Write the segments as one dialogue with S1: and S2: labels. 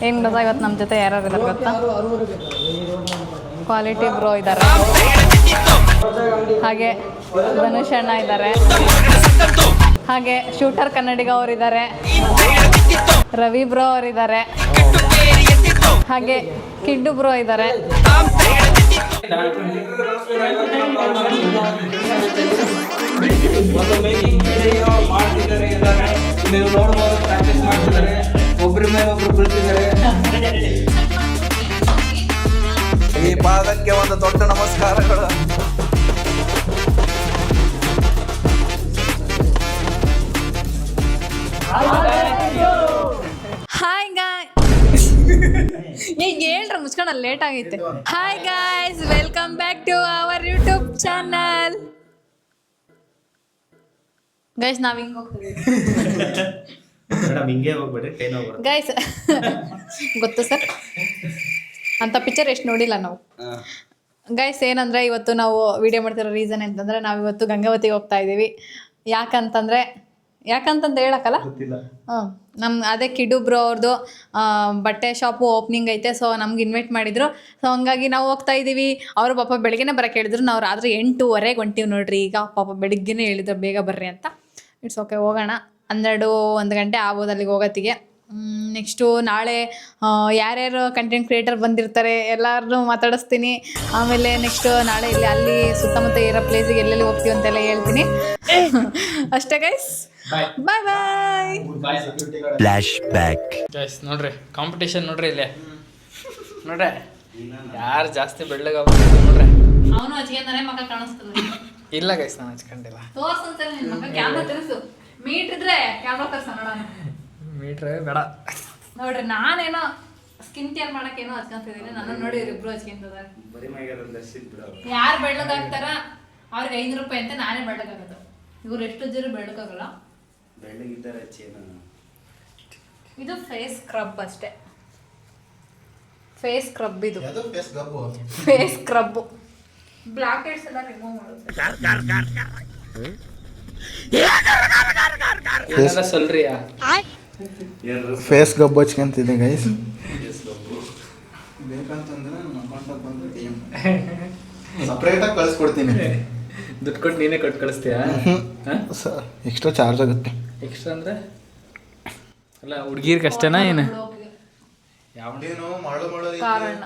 S1: ಏನು ಗೊತ್ತಾ, ಇವತ್ತು ನಮ್ಮ ಜೊತೆ ಯಾರು ಇದ್ದಾರೆ ಗೊತ್ತಾ? ಕ್ವಾಲಿಟಿ ಬ್ರೋ ಇದ್ದಾರೆ, ಹಾಗೆ ಧನುಷ್ ಅಣ್ಣ ಇದ್ದಾರೆ, ಹಾಗೆ ಶೂಟರ್ ಕನ್ನಡಿಗ ಅವರಿದ್ದಾರೆ, ರವಿ ಬ್ರೋ ಅವರಿದ್ದಾರೆ, ಹಾಗೆ ಕಿಡ್ಡು ಬ್ರೋ ಇದ್ದಾರೆ.
S2: ಒಬ್ಬರ ಮೇಲೆ ಒಬ್ರು ಬೀಳ್ತಿದ್ದಾರೆ. ಈ ಪಾದಕ್ಕೆ ಒಂದು ದೊಡ್ಡ ನಮಸ್ಕಾರಗಳು.
S1: ಹಾಯ್ ಗಾಯ್, ಈಗ ಹೇಳ್ರ ಮುಚ್ಕೊಂಡ ಲೇಟ್ ಆಗೈತೆ. Hi guys, welcome back to our YouTube channel. Guys ನಾವ್ ಹಿಂಗೆ ಹೋಗ್ತೀವಿ ಗೈಸ್, ಗೊತ್ತು ಸರ್, ಅಂತ ಪಿಕ್ಚರ್ ಎಷ್ಟು ನೋಡಿಲ್ಲ ನಾವು. ಗೈಸ್ ಏನಂದ್ರೆ ಇವತ್ತು ನಾವು ವಿಡಿಯೋ ಮಾಡ್ತಿರೋ ರೀಸನ್ ಅಂತಂದ್ರೆ ನಾವು ಇವತ್ತು ಗಂಗಾವತಿಗೆ ಹೋಗ್ತಾ ಇದ್ದೀವಿ. ಯಾಕಂತಂದು ಹೇಳಕ್ಕಲ್ಲ, ಅದೇ ಕಿಡು ಬ್ರೋ ಅವ್ರದ್ದು ಬಟ್ಟೆ ಶಾಪು ಓಪನಿಂಗ್ ಐತೆ. ಸೊ ನಮ್ಗೆ ಇನ್ವೈಟ್ ಮಾಡಿದ್ರು. ಸೊ ಹಂಗಾಗಿ ನಾವು ಹೋಗ್ತಾ ಇದ್ದೀವಿ. ಅವರು ಪಾಪ ಬೆಳಗ್ಗೆನೇ ಬರೋಕೆ ಹೇಳಿದ್ರು. ನಾವು ರಾತ್ರಿ 8:30 ಹೊಂಟೀವಿ ನೋಡ್ರಿ. ಈಗ ಪಾಪ ಬೆಳಗ್ಗೆನೇ ಹೇಳಿದ್ರು ಬೇಗ ಬರ್ರಿ ಅಂತ. ಇಟ್ಸ್ ಓಕೆ, ಹೋಗೋಣ. 12-1 ಗಂಟೆ ಆಗ್ಬೋದು ಅಲ್ಲಿಗೆ ಹೋಗೋತ್ತಿಗೆ. ನೆಕ್ಸ್ಟು ನಾಳೆ ಯಾರ್ಯಾರು ಕಂಟೆಂಟ್ ಕ್ರಿಯೇಟರ್ ಬಂದಿರ್ತಾರೆ ಎಲ್ಲರನ್ನೂ ಮಾತಾಡಿಸ್ತೀನಿ. ಆಮೇಲೆ ನೆಕ್ಸ್ಟು ನಾಳೆ ಇಲ್ಲಿ ಅಲ್ಲಿ ಸುತ್ತಮುತ್ತ ಇರೋ ಪ್ಲೇಸಿಗೆ ಎಲ್ಲೆಲ್ಲಿ ಹೋಗ್ತೀವಿ ಅಂತೆಲ್ಲ ಹೇಳ್ತೀನಿ. ಅಷ್ಟೇ guys, bye bye.
S3: Flashback.
S4: Guys ನೋಡ್ರಿ, ಕಾಂಪಿಟೇಷನ್ ನೋಡ್ರಿ ಇಲ್ಲೇ ನೋಡ್ರಿ, ಯಾರು ಜಾಸ್ತಿ ಬೆಳ್ಳಗ ನೋಡ್ರಿ.
S1: ಅವನು ಹಚ್ಕೊಂಡಾನೆ ಮಗ ಕಾಣಿಸ್ತದೆ.
S4: ಇಲ್ಲ ಗೈಸ್, ನಾನು ಹಚ್ಕೊಂಡಿಲ್ಲ.
S1: ತೋರ್ಸಂತಾರೆ ನಿನ್ನ ಮಗ, ಕ್ಯಾಮ್ರಾ ತೋರಿಸು. ಮೀಟ್ ಇದ್ರೆ ಕ್ಯಾಮ್ರಾ ತೋರ್ಸ ನೋಡೋಣ.
S4: ಮೀಟ್ರೆ ಬೇಡ
S1: ನೋಡ್ರಿ, ನಾನೇನೋ ಸ್ಕಿನ್ ಕೇರ್ ಮಾಡಕ್ಕೇನೋ ಹಚ್ಕೊಂತಿದ್ದೀನಿ. ನನ್ನ ನೋಡಿ ಇಬ್ರು ಹಚ್ಕೊಂತಿದ್ದಾರೆ. ಯಾರು ಬೆಳ್ಳಗಾಗ್ತಾರ ಅವ್ರಿಗೆ 5 ರೂಪಾಯಿ ಅಂತ ನಾನೇ ಬೆಳ್ಳಗಾಗೋದು. ಇವ್ರು ಎಷ್ಟು ಜನ ಬೆಳ್ಳಗಾಗಲ್ಲ. ಇದು ಫೇಸ್ ಸ್ಕ್ರಬ್ ಅಷ್ಟೇ. ಫೇಸ್ ಸ್ಕ್ರಬ್ ಇದು, ಫೇಸ್ ಸ್ಕ್ರಬ್. ಬ್ಲಾಕ್ ಹೆಡ್ಸ್ ಎಲ್ಲ ರಿಮೂವ್ ಮಾಡುತ್ತೆ.
S4: ಸೊಲ್ರಿಯಾ
S2: ಫೇಸ್ ಗಬ್ಬು ಹಚ್ಕೊಂತಿದ್ದೆ ಗೈಸ್. ಬೇಕಂತಂದ್ರೆ ನನ್ನ ಅಕೌಂಟ್ ಬಂದು ಸಪ್ರೇಟಾಗಿ ಕಳಿಸ್ಕೊಡ್ತೀನಿ.
S4: ದುಡ್ಡು ಕೊಟ್ಟು ನೀನೇ ಕೊಟ್ಟು ಕಳಿಸ್ತೀಯಾ?
S2: ಎಕ್ಸ್ಟ್ರಾ ಚಾರ್ಜ್ ಆಗುತ್ತೆ.
S4: ಎಕ್ಸ್ಟ್ರಾ ಅಂದ್ರೆ ಅಲ್ಲ, ಹುಡುಗಿರ್ಗೆ ಅಷ್ಟೇನಾ ಏನು?
S2: ಯಾವನೇನು ಮಾಡೋದು
S1: ಕಾರಣ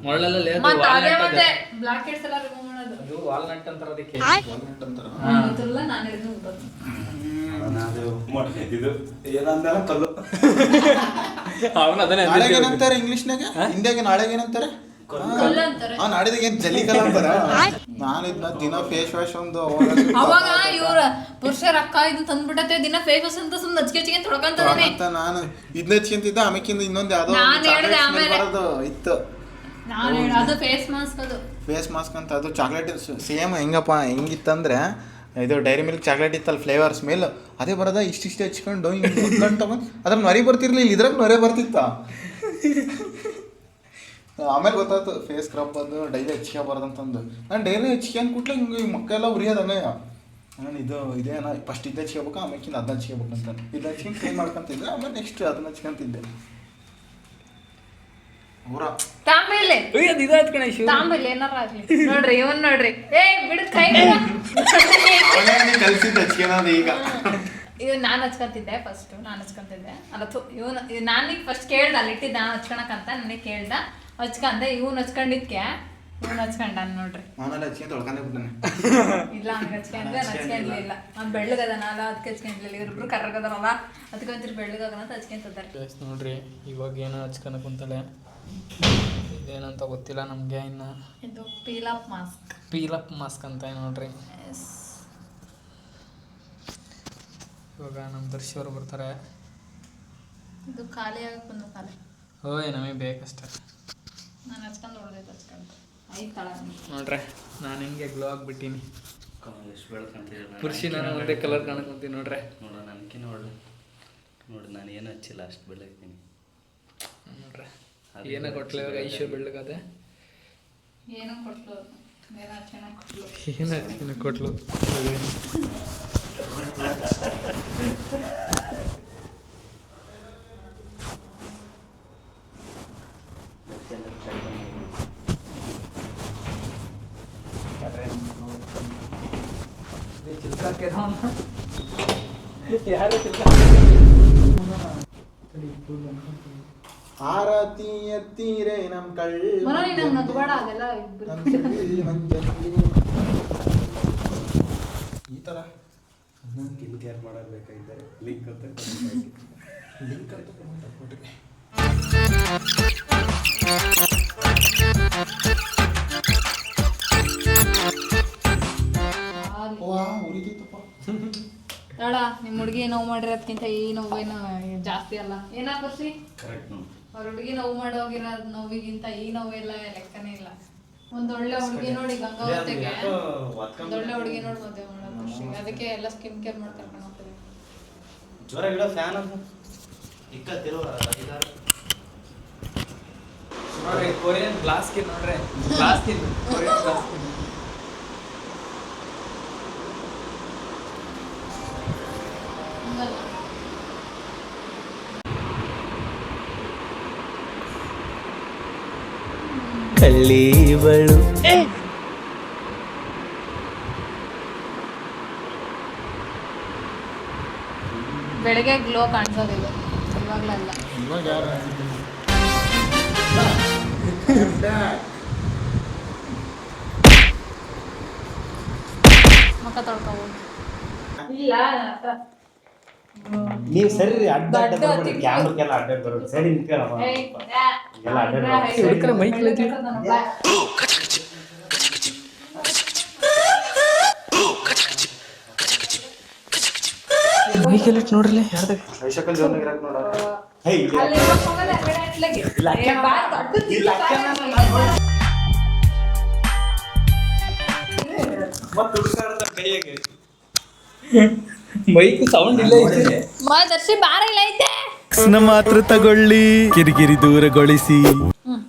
S4: ಮೊಳ್ಳೆಲ್ಲ
S1: ಮತ್ತೆ ಬ್ಲಾಕ್ ಹೆಡ್ಸ್ ಎಲ್ಲ ರಿಮೂವ್ ಮಾಡೋದು.
S4: ಅದು ವಾಲ್ನಟ್ ಅಂತಾರೆ ಅದಕ್ಕೆ.
S2: ವಾಲ್ನಟ್ ಅಂತಾರ.
S1: ಗೊತ್ತಿಲ್ಲ, ನಾನು ಹೇಳಿದ್ದು ಗೊತ್ತು.
S4: ಅವನು ಅದನ್ನೇ
S2: ನಾಳೆಗೆ ಏನಂತಾರೆ ಇಂಗ್ಲಿಷ್ನಾಗ? ಹಿಂದಿಯಾಗ ನಾಳೆಗೆ ಏನಂತಾರೆ? ನಾಡಿದಾಗ ಏನ್ ಜಲ್ಲಿಕಲ್ಲ ಅಂತಾರ. ನಾನು ಇದನ್ನ ದಿನ ಫೇಸ್ ವಾಶ್ ಒಂದು
S1: ಅವಾಗ ಇವ್ರ ಪುರುಷರ ಅಕ್ಕ ಇದು ತಂದ್ಬಿಟ್ಟತೆ ದಿನ ಫೇಸ್ ವಾಶ್ ಅಂತ ಸುಮ್ಮನೆ ಹಚ್ಕೆ ತೊಳ್ಕೊಂತಾನೆ.
S2: ನಾನು ಇದನ್ನ ಹಚ್ಕೊಂತಿದ್ದೆ. ಆಮೇಕಿಂದ ಇನ್ನೊಂದು ಯಾವ್ದೋ ಬರೋದು ಇತ್ತು.
S1: ಅದು ಫೇಸ್ ಮಾಸ್ಕ್. ಅದು
S2: ಫೇಸ್ ಮಾಸ್ಕ್ ಅಂತ, ಅದು ಚಾಕ್ಲೇಟ್ ಸೇಮ್. ಹೆಂಗಿತ್ತಂದ್ರೆ ಇದು ಡೈರಿ ಮಿಲ್ಕ್ ಚಾಕ್ಲೇಟ್ ಇತ್ತಲ್ಲ, ಫ್ಲೇವರ್ ಸ್ಮೆಲ್ ಅದೇ ಬರೋದ. ಇಷ್ಟಿಷ್ಟೇ ಹಚ್ಕೊಂಡು ಹಿಂಗೆ ತಗೊಂಡು ಅದ್ರ ನೊರೆ ಬರ್ತಿರ್ಲಿಲ್ಲ, ಇದ್ರಾಗ ನೊರೆ ಬರ್ತಿತ್ತ. ಆಮೇಲೆ ಗೊತ್ತಾಯ್ತು ಫೇಸ್ ಸ್ಕ್ರಬ್ ಅದು ಡೈಲಿ ಹಚ್ಕೋಬಾರ್ದಂತಂದು. ನಾನು ಡೈಲಿ ಹಚ್ಕೊಂಡು ಕೂಟ್ಲೆ ಹಿಂಗೆ ಮಕ್ಕೆಲ್ಲ ಉರಿಯೋದಂಗ. ನಾನು ಇದೇನ ಫಸ್ಟ್ ಇದು ಹಚ್ಕೋಬೇಕು, ಆಮೇಕಿಂದ ಅದನ್ನ ಹಚ್ಕೋಬೇಕಂತ ಇದು ಹಚ್ಕೊಂಡು ಕ್ಲೀನ್ ಮಾಡ್ಕೊಂತಿದ್ದೆ. ಆಮೇಲೆ ನೆಕ್ಸ್ಟ್ ಅದನ್ನ ಹಚ್ಕೊಂತಿದ್ದೆ.
S1: ನೋಡ್ರಿ ಇವನ್ ನೋಡ್ರಿ,
S2: ಕಲ್ಸಿದ್ದು ಹಚ್ಕೊಳೋದು ಈಗ.
S1: ಇವ್ ನಾನ್ ಹಚ್ಕೊಂತಿದ್ದೆ ಫಸ್ಟ್. ಅಲ್ಲ ಇವನು ನಾನೀಗ ಫಸ್ಟ್ ಕೇಳ್ದ, ಅಲ್ಲಿ ಇಟ್ಟಿದ್ದ ನಾನು ಹಚ್ಕೊಳಕಂತ. ನನಗೆ ಕೇಳ್ದ, ಹಚ್ಕೊಂಡೆ. ಇವನ್ ಹಚ್ಕೊಂಡಿದ್ಕೆ ಇವನ್ ಹಚ್ಕೊಂಡ ನೋಡ್ರಿ. ಇಲ್ಲ ಹಂಗ ಹಚ್ಕೊಂಡ್ಲಿಲ್ಲ. ಅವ್ನು ಬೆಳ್ಳಗದನಲ್ಲ ಅದಕ್ಕೆ ಹಚ್ಕೊಂಡ್ಲಿಲ್ಲ. ಇವ್ರಿಬ್ರು ಕರ್ರಗದನಲ್ಲ ಅದಕ್ಕೆ ಒಂಚೂರು ಬೆಳ್ಳಗದನ ಅಂತ ಹಚ್ಕೊಂತಿದ್ದಾರೆ.
S4: ನೋಡ್ರಿ, ಇವಾಗ ಏನೋ ಹಚ್ಕೊಳಕ್ ಕುಂತಳೆ. ಇದೇನಂತ ಗೊತ್ತಿಲ್ಲ ನಮಗೆ ಇನ್ನು.
S1: ಇದು ಪೀಲ್ ಅಪ್ ಮಾಸ್ಕ್ ಅಂತ ನೋಡ್ರಿ. ಇವಾಗ ನಮ್ಮ ದರ್ಶಿ ಅವರು ಬರ್ತಾರೆ. ಇದು ಖಾಲಿ ಆಗಕ್ಕೆ ಬಂದು ಖಾಲಿ.
S4: ಓಯ್ ನಮಗೆ ಬೇಕಷ್ಟೆ.
S1: ನಾನು ಹಚ್ಕೊಂಡು ಹೊಡೆದೈತೆ ಹಚ್ಕೊಂಡು
S4: ನೋಡ್ರೆ, ನಾನು ಹಿಂಗೆ ಗ್ಲೋ ಆಗಿಬಿಟ್ಟೀನಿ. ಪುರುಷಿ ನಾನು ಒಂದೇ ಕಲರ್ ಕಾಣಕೊಂತೀನಿ ನೋಡ್ರೆ.
S5: ನನಗೆ ನೋಡಿ ನಾನು ಏನು ಹಚ್ಚಿಲ್ಲ, ಅಷ್ಟು ಬೆಳಗ್ತೀನಿ
S4: ನೋಡ್ರೆ. ಏನೋ ಕೊಟ್ಲು ಇವಾಗ ಐಶ್ವರ್ಯ ಬೆಳ್ಳಗದೆ.
S1: ಏನೋ ಕೊಟ್ಲು,
S4: ಏನು ಕೊಟ್ಲು.
S2: ಆರತಿ ಎತ್ತೀರೆ ನಮ್ ಈ ತರ
S5: ಸ್ಕಿನ್ ಕೇರ್ ಮಾಡಬೇಕಾಗಿದ್ದಾರೆ ಲಿಂಕ್ ಅಂತ
S2: ಲಿಂಕ್ ಅಂತ ಕೊಟ್ಬಿಟ್ರಿ. ವಾ ಉರಿತೈತಪ್ಪ.
S1: ಬೇಡ ನಿಮ್ಮ ಹುಡುಗಿ ನೋವು ಮಾಡಿರೋದ್ಕಿಂತ ಈ ನೋವೇನು ಜಾಸ್ತಿ ಅಲ್ಲ ಏನ ಬರ್ಸಿ
S5: ಕರೆಕ್ಟ್ ನೋಡಿ.
S1: ಅವ್ರ ಹುಡುಗಿ ನೋವು ಮಾಡೋಗಿರೋ ನೋವಿಗಿಂತ ಈ ನೋವೆಲ್ಲ ಲೆಕ್ಕನೇ ಇಲ್ಲ. ಒಂದೊಳ್ಳೆ ಹುಡುಗಿ ನೋಡಿ ಗಂಗಾವತಿಗೆ ಒಂದೊಳ್ಳೆ ಹುಡುಗಿ ನೋಡಿ ಮದುವೆ ಮಾಡೋದು ಖುಷಿ. ಅದಕ್ಕೆ ಎಲ್ಲ ಸ್ಕಿನ್ ಕೇರ್ ಮಾಡಿ ಕರ್ಕೊಂಡು ಹೋಗ್ತೀವಿ.
S5: ಜೋರಾಗಿಡೋ ಫ್ಯಾನ್ ಅದು ಇಕ್ಕತ್ತಿರೋ
S4: ನೋಡ್ರಿ ಕೊರಿಯನ್ ಗ್ಲಾಸ್ ಸ್ಕಿನ್ ನೋಡ್ರಿ glass skin Korean glass skin
S3: ಕಳ್ಳೀವಳು
S1: ಬೆಳಗ್ಗೆ ಗ್ಲೋ ಕಾಣಿಸೋದಿದೆ ಇವಾಗಲಲ್ಲ.
S2: ಇವಾಗ ಯಾರು
S1: ಮುಖ ತೊಳ್ಕೊಬೋದು. ಇಲ್ಲ
S5: ನೀವು ಸರಿ ಅಡ್ಡ ಅಡ್ಡ
S1: ದೊಡ್ಡ
S5: ಬರ್ಬೇಡಿ
S1: ತಿಕ್ಕು.
S5: ಕ್ಯಾಮ್ರಕ್ಕೆಲ್ಲ ಅಡ್ಡ ಬರ್ಬೇಡಿ ಸರಿ ನಿಂತ್ಕೊಳ್ಳಮ್ಮ ಎಲ್ಲ ಅಡ್ಡ
S4: ಹುಡುಕ್ರೆ ಮೈಕ್ ಲೈತಿ. ಮೈಕೆಲ್ಲ ನೋಡ್ರಿ ಯಾರ್ದಾಗ
S2: ಐಶಕಲ್ ಜೋನಾಗ ಇರಕ್ ನೋಡ.
S4: ಮೈಕ್ ಸೌಂಡ್ ಇಲ್ಲ ಐತೆ.
S1: ದರ್ಶಿ ಬಾರ ಇಲ್ಲ ಐತೆ.
S3: ಮಾತ್ರ ತಗೊಳ್ಳಿ ಕಿರಿಕಿರಿ ದೂರಗೊಳಿಸಿ.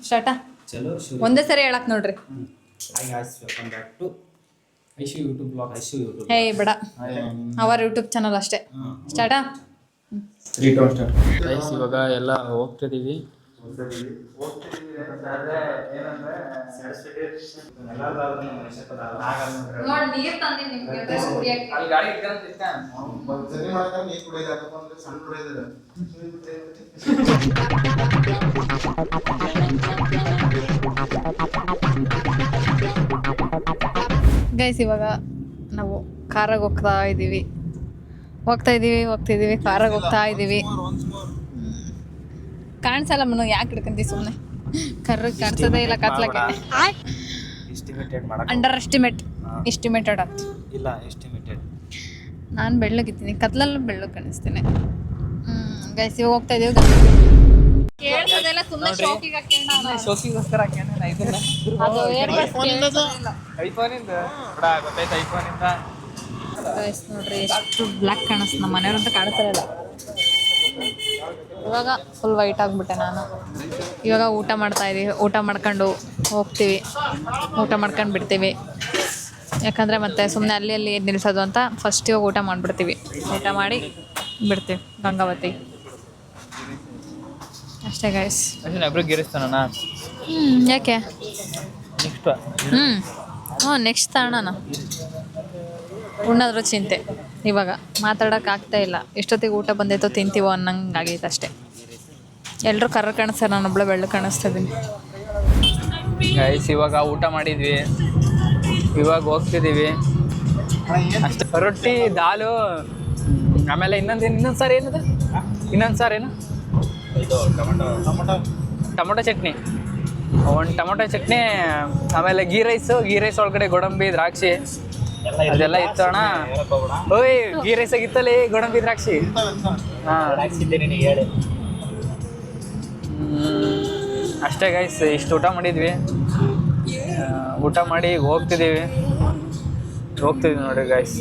S1: ಸ್ಟಾರ್ಟ
S5: ಚಲೋ ಶುರು
S1: ಒಂದೇ ಸರಿ ಹೇಳಕ್ ನೋಡ್ರಿ.
S5: Hi guys welcome back to
S4: Aishu YouTube blog.
S5: Aishu YouTube
S1: ಹೇ ಬೇಡ ಅವರ ಯೂಟ್ಯೂಬ್ ಚಾನಲ್ ಅಷ್ಟೇ. ಸ್ಟಾರ್ಟ
S4: ಗೈಸ್ ಇವಾಗ ಎಲ್ಲ ಹೋಗ್ತಿದೀವಿ.
S1: ನೋಡಿ ನೀರ್ ತಂದಿ ನಿಮ್ಗೆ ಕುಡಿಯಕ್ಕೆ.
S4: ಅಲ್ಲಿ ಗಾಡಿ ಇಟ್ಕೊಂಡ್
S2: ಜರ್ನಿ ಮಾಡಕ ನೀರು ಕುಡಿಯೋದು ಯಾಕಪ್ಪ ಅಂದ್ರೆ ಸಣ್ಣ ಕುಡಿಯೋದಿಲ್ಲ.
S1: ಗೈಸ್ ಇವಾಗ ನಾವು ಕಾರಾಗ ಹೋಗ್ತಾ ಇದ್ದೀವಿ ಕಾರಾಗ ಹೋಗ್ತಾ ಇದ್ದೀವಿ. ಕಾಣಿಸಲ್ಲ ಮನು ಯಾಕೆ ಹಿಡ್ಕಂತೀವಿ ಸುಮ್ಮನೆ ಕರ್ರಗೆ ಕಾಣಿಸೋದೇ ಇಲ್ಲ ಕತ್ಲಕ್ಕೆ.
S5: ಎಸ್ಟಿಮೇಟೆಡ್ ಮಾಡಕ
S1: ಅಂಡರ್ ಎಸ್ಟಿಮೇಟೆಡ್ ಅಂತ
S5: ಇಲ್ಲ ಎಸ್ಟಿಮೇಟೆಡ್
S1: ನಾನು ಬೆಳ್ಳಗಿದ್ದೀನಿ ಕತ್ಲಲ್ಲೂ ಬೆಳ್ಳಗೆ ಕಾಣಿಸ್ತೀನಿ. ಗೈಸ್ ಇವಾಗ ಹೋಗ್ತಾ ಇದೀವಿ. ಕೇಳ್ಸೋದೆಲ್ಲ ಸುಮ್ಮನೆ ಶೋಕಿಗೆ ಹಾಕ್ಯಂಡ
S4: ಶೋಕಿಗೋಸ್ಕರ ಹಾಕ್ಯಾನ ಇದನ್ನ.
S1: ಅದು ಏರ್ಬಡ್ಸ್
S4: ಐಫೋನ್ ಇಂದ ಬಿಡ ಗೊತ್ತಾಯ್ತು ಐಫೋನ್ ಇಂದ.
S1: ಗೈಸ್ ನೋಡ್ರಿ ಎಷ್ಟು ಬ್ಲ್ಯಾಕ್ ಕಾಣಿಸ್ತು. ನಮ್ಮ ಮನೆಯವ್ರಂತ ಕಾಣಿಸ್ತಾರಲ್ಲ. ಇವಾಗ ಫುಲ್ ವೈಟ್ ಆಗಿಬಿಟ್ಟೆ ನಾನು. ಇವಾಗ ಊಟ ಮಾಡ್ತಾ ಇದೀವಿ. ಊಟ ಮಾಡ್ಕೊಂಡು ಹೋಗ್ತೀವಿ. ಊಟ ಮಾಡ್ಕೊಂಡು ಬಿಡ್ತೀವಿ. ಯಾಕಂದರೆ ಮತ್ತೆ ಸುಮ್ಮನೆ ಅಲ್ಲಿ ನಿಲ್ಲಿಸೋದು ಅಂತ ಫಸ್ಟ್ ಇವಾಗ ಊಟ ಮಾಡಿಬಿಡ್ತೀವಿ. ಊಟ ಮಾಡಿ ಬಿಡ್ತೀವಿ ಗಂಗಾವತಿ ಅಷ್ಟೇ ಗೈಸ್.
S4: ಒಬ್ರು ಗಿರಿಸ್ತಾನ
S1: ಯಾಕೆ
S4: ನೆಕ್ಸ್ಟ್
S1: ನೆಕ್ಸ್ಟ್ ತಾಣನ ಉಣ್ಣಾದ್ರೂ ಚಿಂತೆ. ಇವಾಗ ಮಾತಾಡೋಕೆ ಆಗ್ತಾ ಇಲ್ಲ. ಎಷ್ಟೊತ್ತಿಗೆ ಊಟ ಬಂದೈತೋ ತಿಂತೀವೋ ಅನ್ನಂಗೆ ಆಗೈತೆ ಅಷ್ಟೇ. ಎಲ್ಲರೂ ಕರ್ರ ಕಾಣಿಸ್ತಾರೆ, ನಾನೊಬ್ಳೆ ಬೆಳ್ಳ ಕಾಣಿಸ್ತಾ ಇದ್ದೀನಿ.
S4: ಗೈಸ್ ಇವಾಗ ಊಟ ಮಾಡಿದ್ವಿ, ಇವಾಗ ಹೋಗ್ತಿದ್ದೀವಿ ಅಷ್ಟೇ. ರೊಟ್ಟಿ ದಾಲು ಆಮೇಲೆ ಇನ್ನೊಂದು ಸಾರು ಏನದು ಇನ್ನೊಂದು ಸಾರು ಏನು ಟೊಮೊಟೊ ಚಟ್ನಿ. ಒಂದು ಟೊಮೊಟೊ ಚಟ್ನಿ ಆಮೇಲೆ ಗೀ ರೈಸ್ ಒಳಗಡೆ ಗೋಡಂಬಿ ದ್ರಾಕ್ಷಿ ಅದೆಲ್ಲ ಇತ್ತು ಅಣ್ಣ. ಓಯ್ ಗೀ ರೈಸ್ ಆಗಿತ್ತಲ್ಲಿ ಗೋಡಂಬಿ ದ್ರಾಕ್ಷಿ. ಅಷ್ಟೇ ಗೈಸ್, ಇಷ್ಟು ಊಟ ಮಾಡಿದ್ವಿ. ಊಟ ಮಾಡಿ ಹೋಗ್ತಿದ್ದೀವಿ ನೋಡ್ರಿ ಗೈಸ್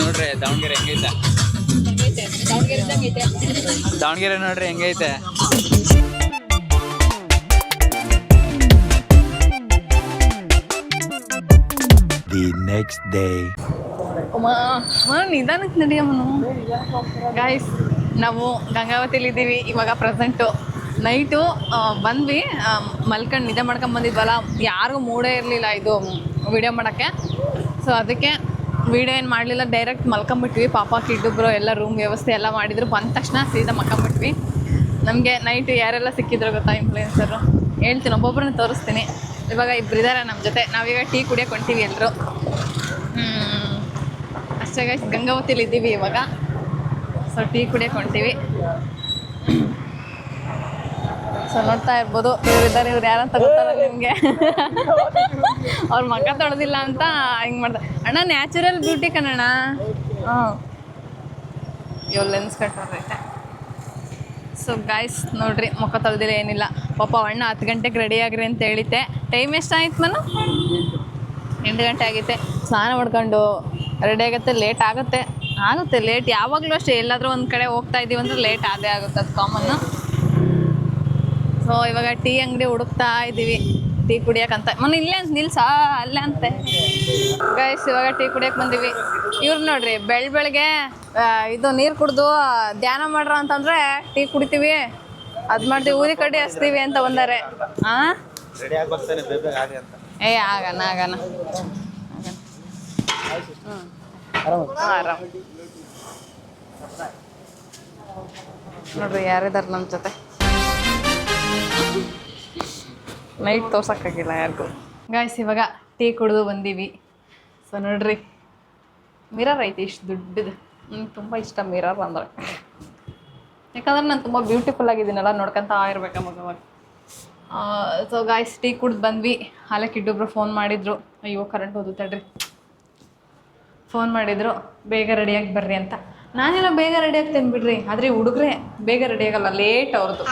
S4: ನೋಡ್ರಿ ದಾವಣಗೆರೆ ಹೆಂಗೈತೆ. ದಾವಣಗೆರೆ ನೋಡ್ರಿ ಹೆಂಗೈತೆ.
S3: The next day.
S1: ನಿಧಾನಕ್ಕೆ ನಡೆಯಮ್ಮನು. ಗಾಯ್ಸ್ ನಾವು ಗಂಗಾವತಿಲಿದ್ದೀವಿ ಇವಾಗ ಪ್ರೆಸೆಂಟು. ನೈಟು ಬಂದ್ವಿ ಮಲ್ಕೊಂಡು ನಿದ್ದೆ ಮಾಡ್ಕೊಂಡು ಬಂದಿದ್ವಲ್ಲ, ಯಾರಿಗೂ ಮೂಡೇ ಇರಲಿಲ್ಲ ಇದು ವಿಡಿಯೋ ಮಾಡೋಕ್ಕೆ. ಸೊ ಅದಕ್ಕೆ ವಿಡಿಯೋ ಏನು ಮಾಡಲಿಲ್ಲ, ಡೈರೆಕ್ಟ್ ಮಲ್ಕೊಂಬಿಟ್ವಿ. ಪಾಪ ಕಿಡ್ಡುಬ್ರು ಎಲ್ಲ ರೂಮ್ ವ್ಯವಸ್ಥೆ ಎಲ್ಲ ಮಾಡಿದ್ರು. ಬಂದ ತಕ್ಷಣ ಸೀದಾ ಮಲ್ಕೊಂಬಿಟ್ವಿ. ನಮಗೆ ನೈಟ್ ಯಾರೆಲ್ಲ ಸಿಕ್ಕಿದ್ರು ಗೊತ್ತಾ ಇನ್ಫ್ಲೂಯೆನ್ಸರು, ಹೇಳ್ತೀನಿ, ಒಬ್ಬೊಬ್ಬರನ್ನ ತೋರಿಸ್ತೀನಿ. ಇವಾಗ ಇಬ್ಬರಿದ್ದಾರೆ ನಮ್ಮ ಜೊತೆ. ನಾವೀಗ ಟೀ ಕುಡಿಯೋಕೆ ಹೊಂಟೀವಿ ಎಲ್ಲರೂ. ಅಷ್ಟೇ ಗೈಸ್, ಗಂಗಾವತಿಲಿ ಇದ್ದೀವಿ ಇವಾಗ. ಸೊ ಟೀ ಕುಡಿಯೋಕೆ ಹೊಂಟೀವಿ. ಸೊ ನೋಡ್ತಾ ಇರ್ಬೋದು, ಇವ್ರಿದ್ದಾರೆ. ಇವ್ರು ಯಾರಂತ ಗೊತ್ತಲ್ಲ ನಿಮಗೆ. ಅವ್ರ ಮಗ ತೊಳೆದಿಲ್ಲ ಅಂತ ಹಿಂಗೆ ಮಾಡ್ತಾರೆ. ಅಣ್ಣ ನ್ಯಾಚುರಲ್ ಬ್ಯೂಟಿ ಕಣಣ್ಣ. ಹಾಂ, ಇವ್ ಲೆನ್ಸ್ ಕಟ್ಟೋದೈತೆ. ಸೊ ಗಾಯ್ಸ್ ನೋಡ್ರಿ, ಮುಖ ತೊಳೆದಿಲ್ಲ ಏನಿಲ್ಲ. ಪಾಪ ಅಣ್ಣ 10 ಗಂಟೆಗೆ ರೆಡಿ ಆಗ್ರಿ ಅಂತ ಹೇಳಿದ್ದೆ. ಟೈಮ್ ಎಷ್ಟಾಯ್ತು ನಾನು? 8 ಗಂಟೆ ಆಗೈತೆ. ಸ್ನಾನ ಮಾಡ್ಕೊಂಡು ರೆಡಿ ಆಗುತ್ತೆ. ಲೇಟ್ ಆಗುತ್ತೆ ಲೇಟ್ ಯಾವಾಗಲೂ ಅಷ್ಟೇ. ಎಲ್ಲಾದರೂ ಒಂದು ಕಡೆ ಹೋಗ್ತಾ ಇದ್ದೀವಿ ಅಂದರೆ ಲೇಟ್ ಆದೇ ಆಗುತ್ತೆ, ಅದು ಕಾಮನ್ನು. ಸೊ ಇವಾಗ ಟೀ ಅಂಗಡಿ ಹುಡುಕ್ತಾ ಇದ್ದೀವಿ ಟೀ ಕುಡಿಯೋಕ್ಕಂತ. ಇಲ್ಲೇ ಅಂತ ನಿಲ್ಸಾ, ಅಲ್ಲೇ ಅಂತೆ ಗೈಸ್. ಇವಾಗ ಟೀ ಕುಡಿಯೋಕೆ ಬಂದೀವಿ. ಇವ್ರು ನೋಡ್ರಿ, ಬೆಳಗ್ಗೆ ಇದು ನೀರು ಕುಡಿದು ಧ್ಯಾನ ಮಾಡ್ರ ಅಂತಂದರೆ ಟೀ ಕುಡಿತೀವಿ, ಅದು ಮಾಡ್ತೀವಿ, ಊದಿ ಕಡ್ಡಿ ಹಚ್ತೀವಿ ಅಂತ ಬಂದಾರೆ. ಹಾಂ, ಏ ಆಗೋಣ ಆರಾಮ್. ನೋಡ್ರಿ ಯಾರಿದ್ದಾರೆ ನಮ್ಮ ಜೊತೆ. ನೈಟ್ ತೋರ್ಸೋಕ್ಕಾಗಿಲ್ಲ ಯಾರಿಗೂ. ಗಾಯ್ಸ್ ಇವಾಗ ಟೀ ಕುಡಿದು ಬಂದೀವಿ. ಸೊ ನೋಡ್ರಿ, ಮಿರರ್ ಐತಿ ಇಷ್ಟು ದೊಡ್ಡದು. ನನಗೆ ತುಂಬ ಇಷ್ಟ ಮಿರರ್ ಅಂದರೆ. ಯಾಕಂದ್ರೆ ನಾನು ತುಂಬ ಬ್ಯೂಟಿಫುಲ್ ಆಗಿದ್ದೀನಲ್ಲ, ನೋಡ್ಕೊತಾ ಇರ್ಬೇಕು ಮಗವಾಗ. ಸೊ ಗಾಯ್ಸ್ ಟೀ ಕುಡ್ದು ಬಂದ್ವಿ. ಹಾಲೆ ಕಿಡ್ಡೊಬ್ರು ಫೋನ್ ಮಾಡಿದ್ರು. ಅಯ್ಯೋ ಕರೆಂಟ್ ಹೋದು ತಡ್ರಿ. ಫೋನ್ ಮಾಡಿದ್ರು ಬೇಗ ರೆಡಿಯಾಗಿ ಬರ್ರಿ ಅಂತ. ನಾನೆಲ್ಲ ಬೇಗ ರೆಡಿ ಆಗ್ತೇನೆ ಬಿಡ್ರಿ, ಆದರೆ ಹುಡುಗ್ರೆ ಬೇಗ ರೆಡಿ ಆಗಲ್ಲ, ಲೇಟ್ ಅವ್ರದ್ದು.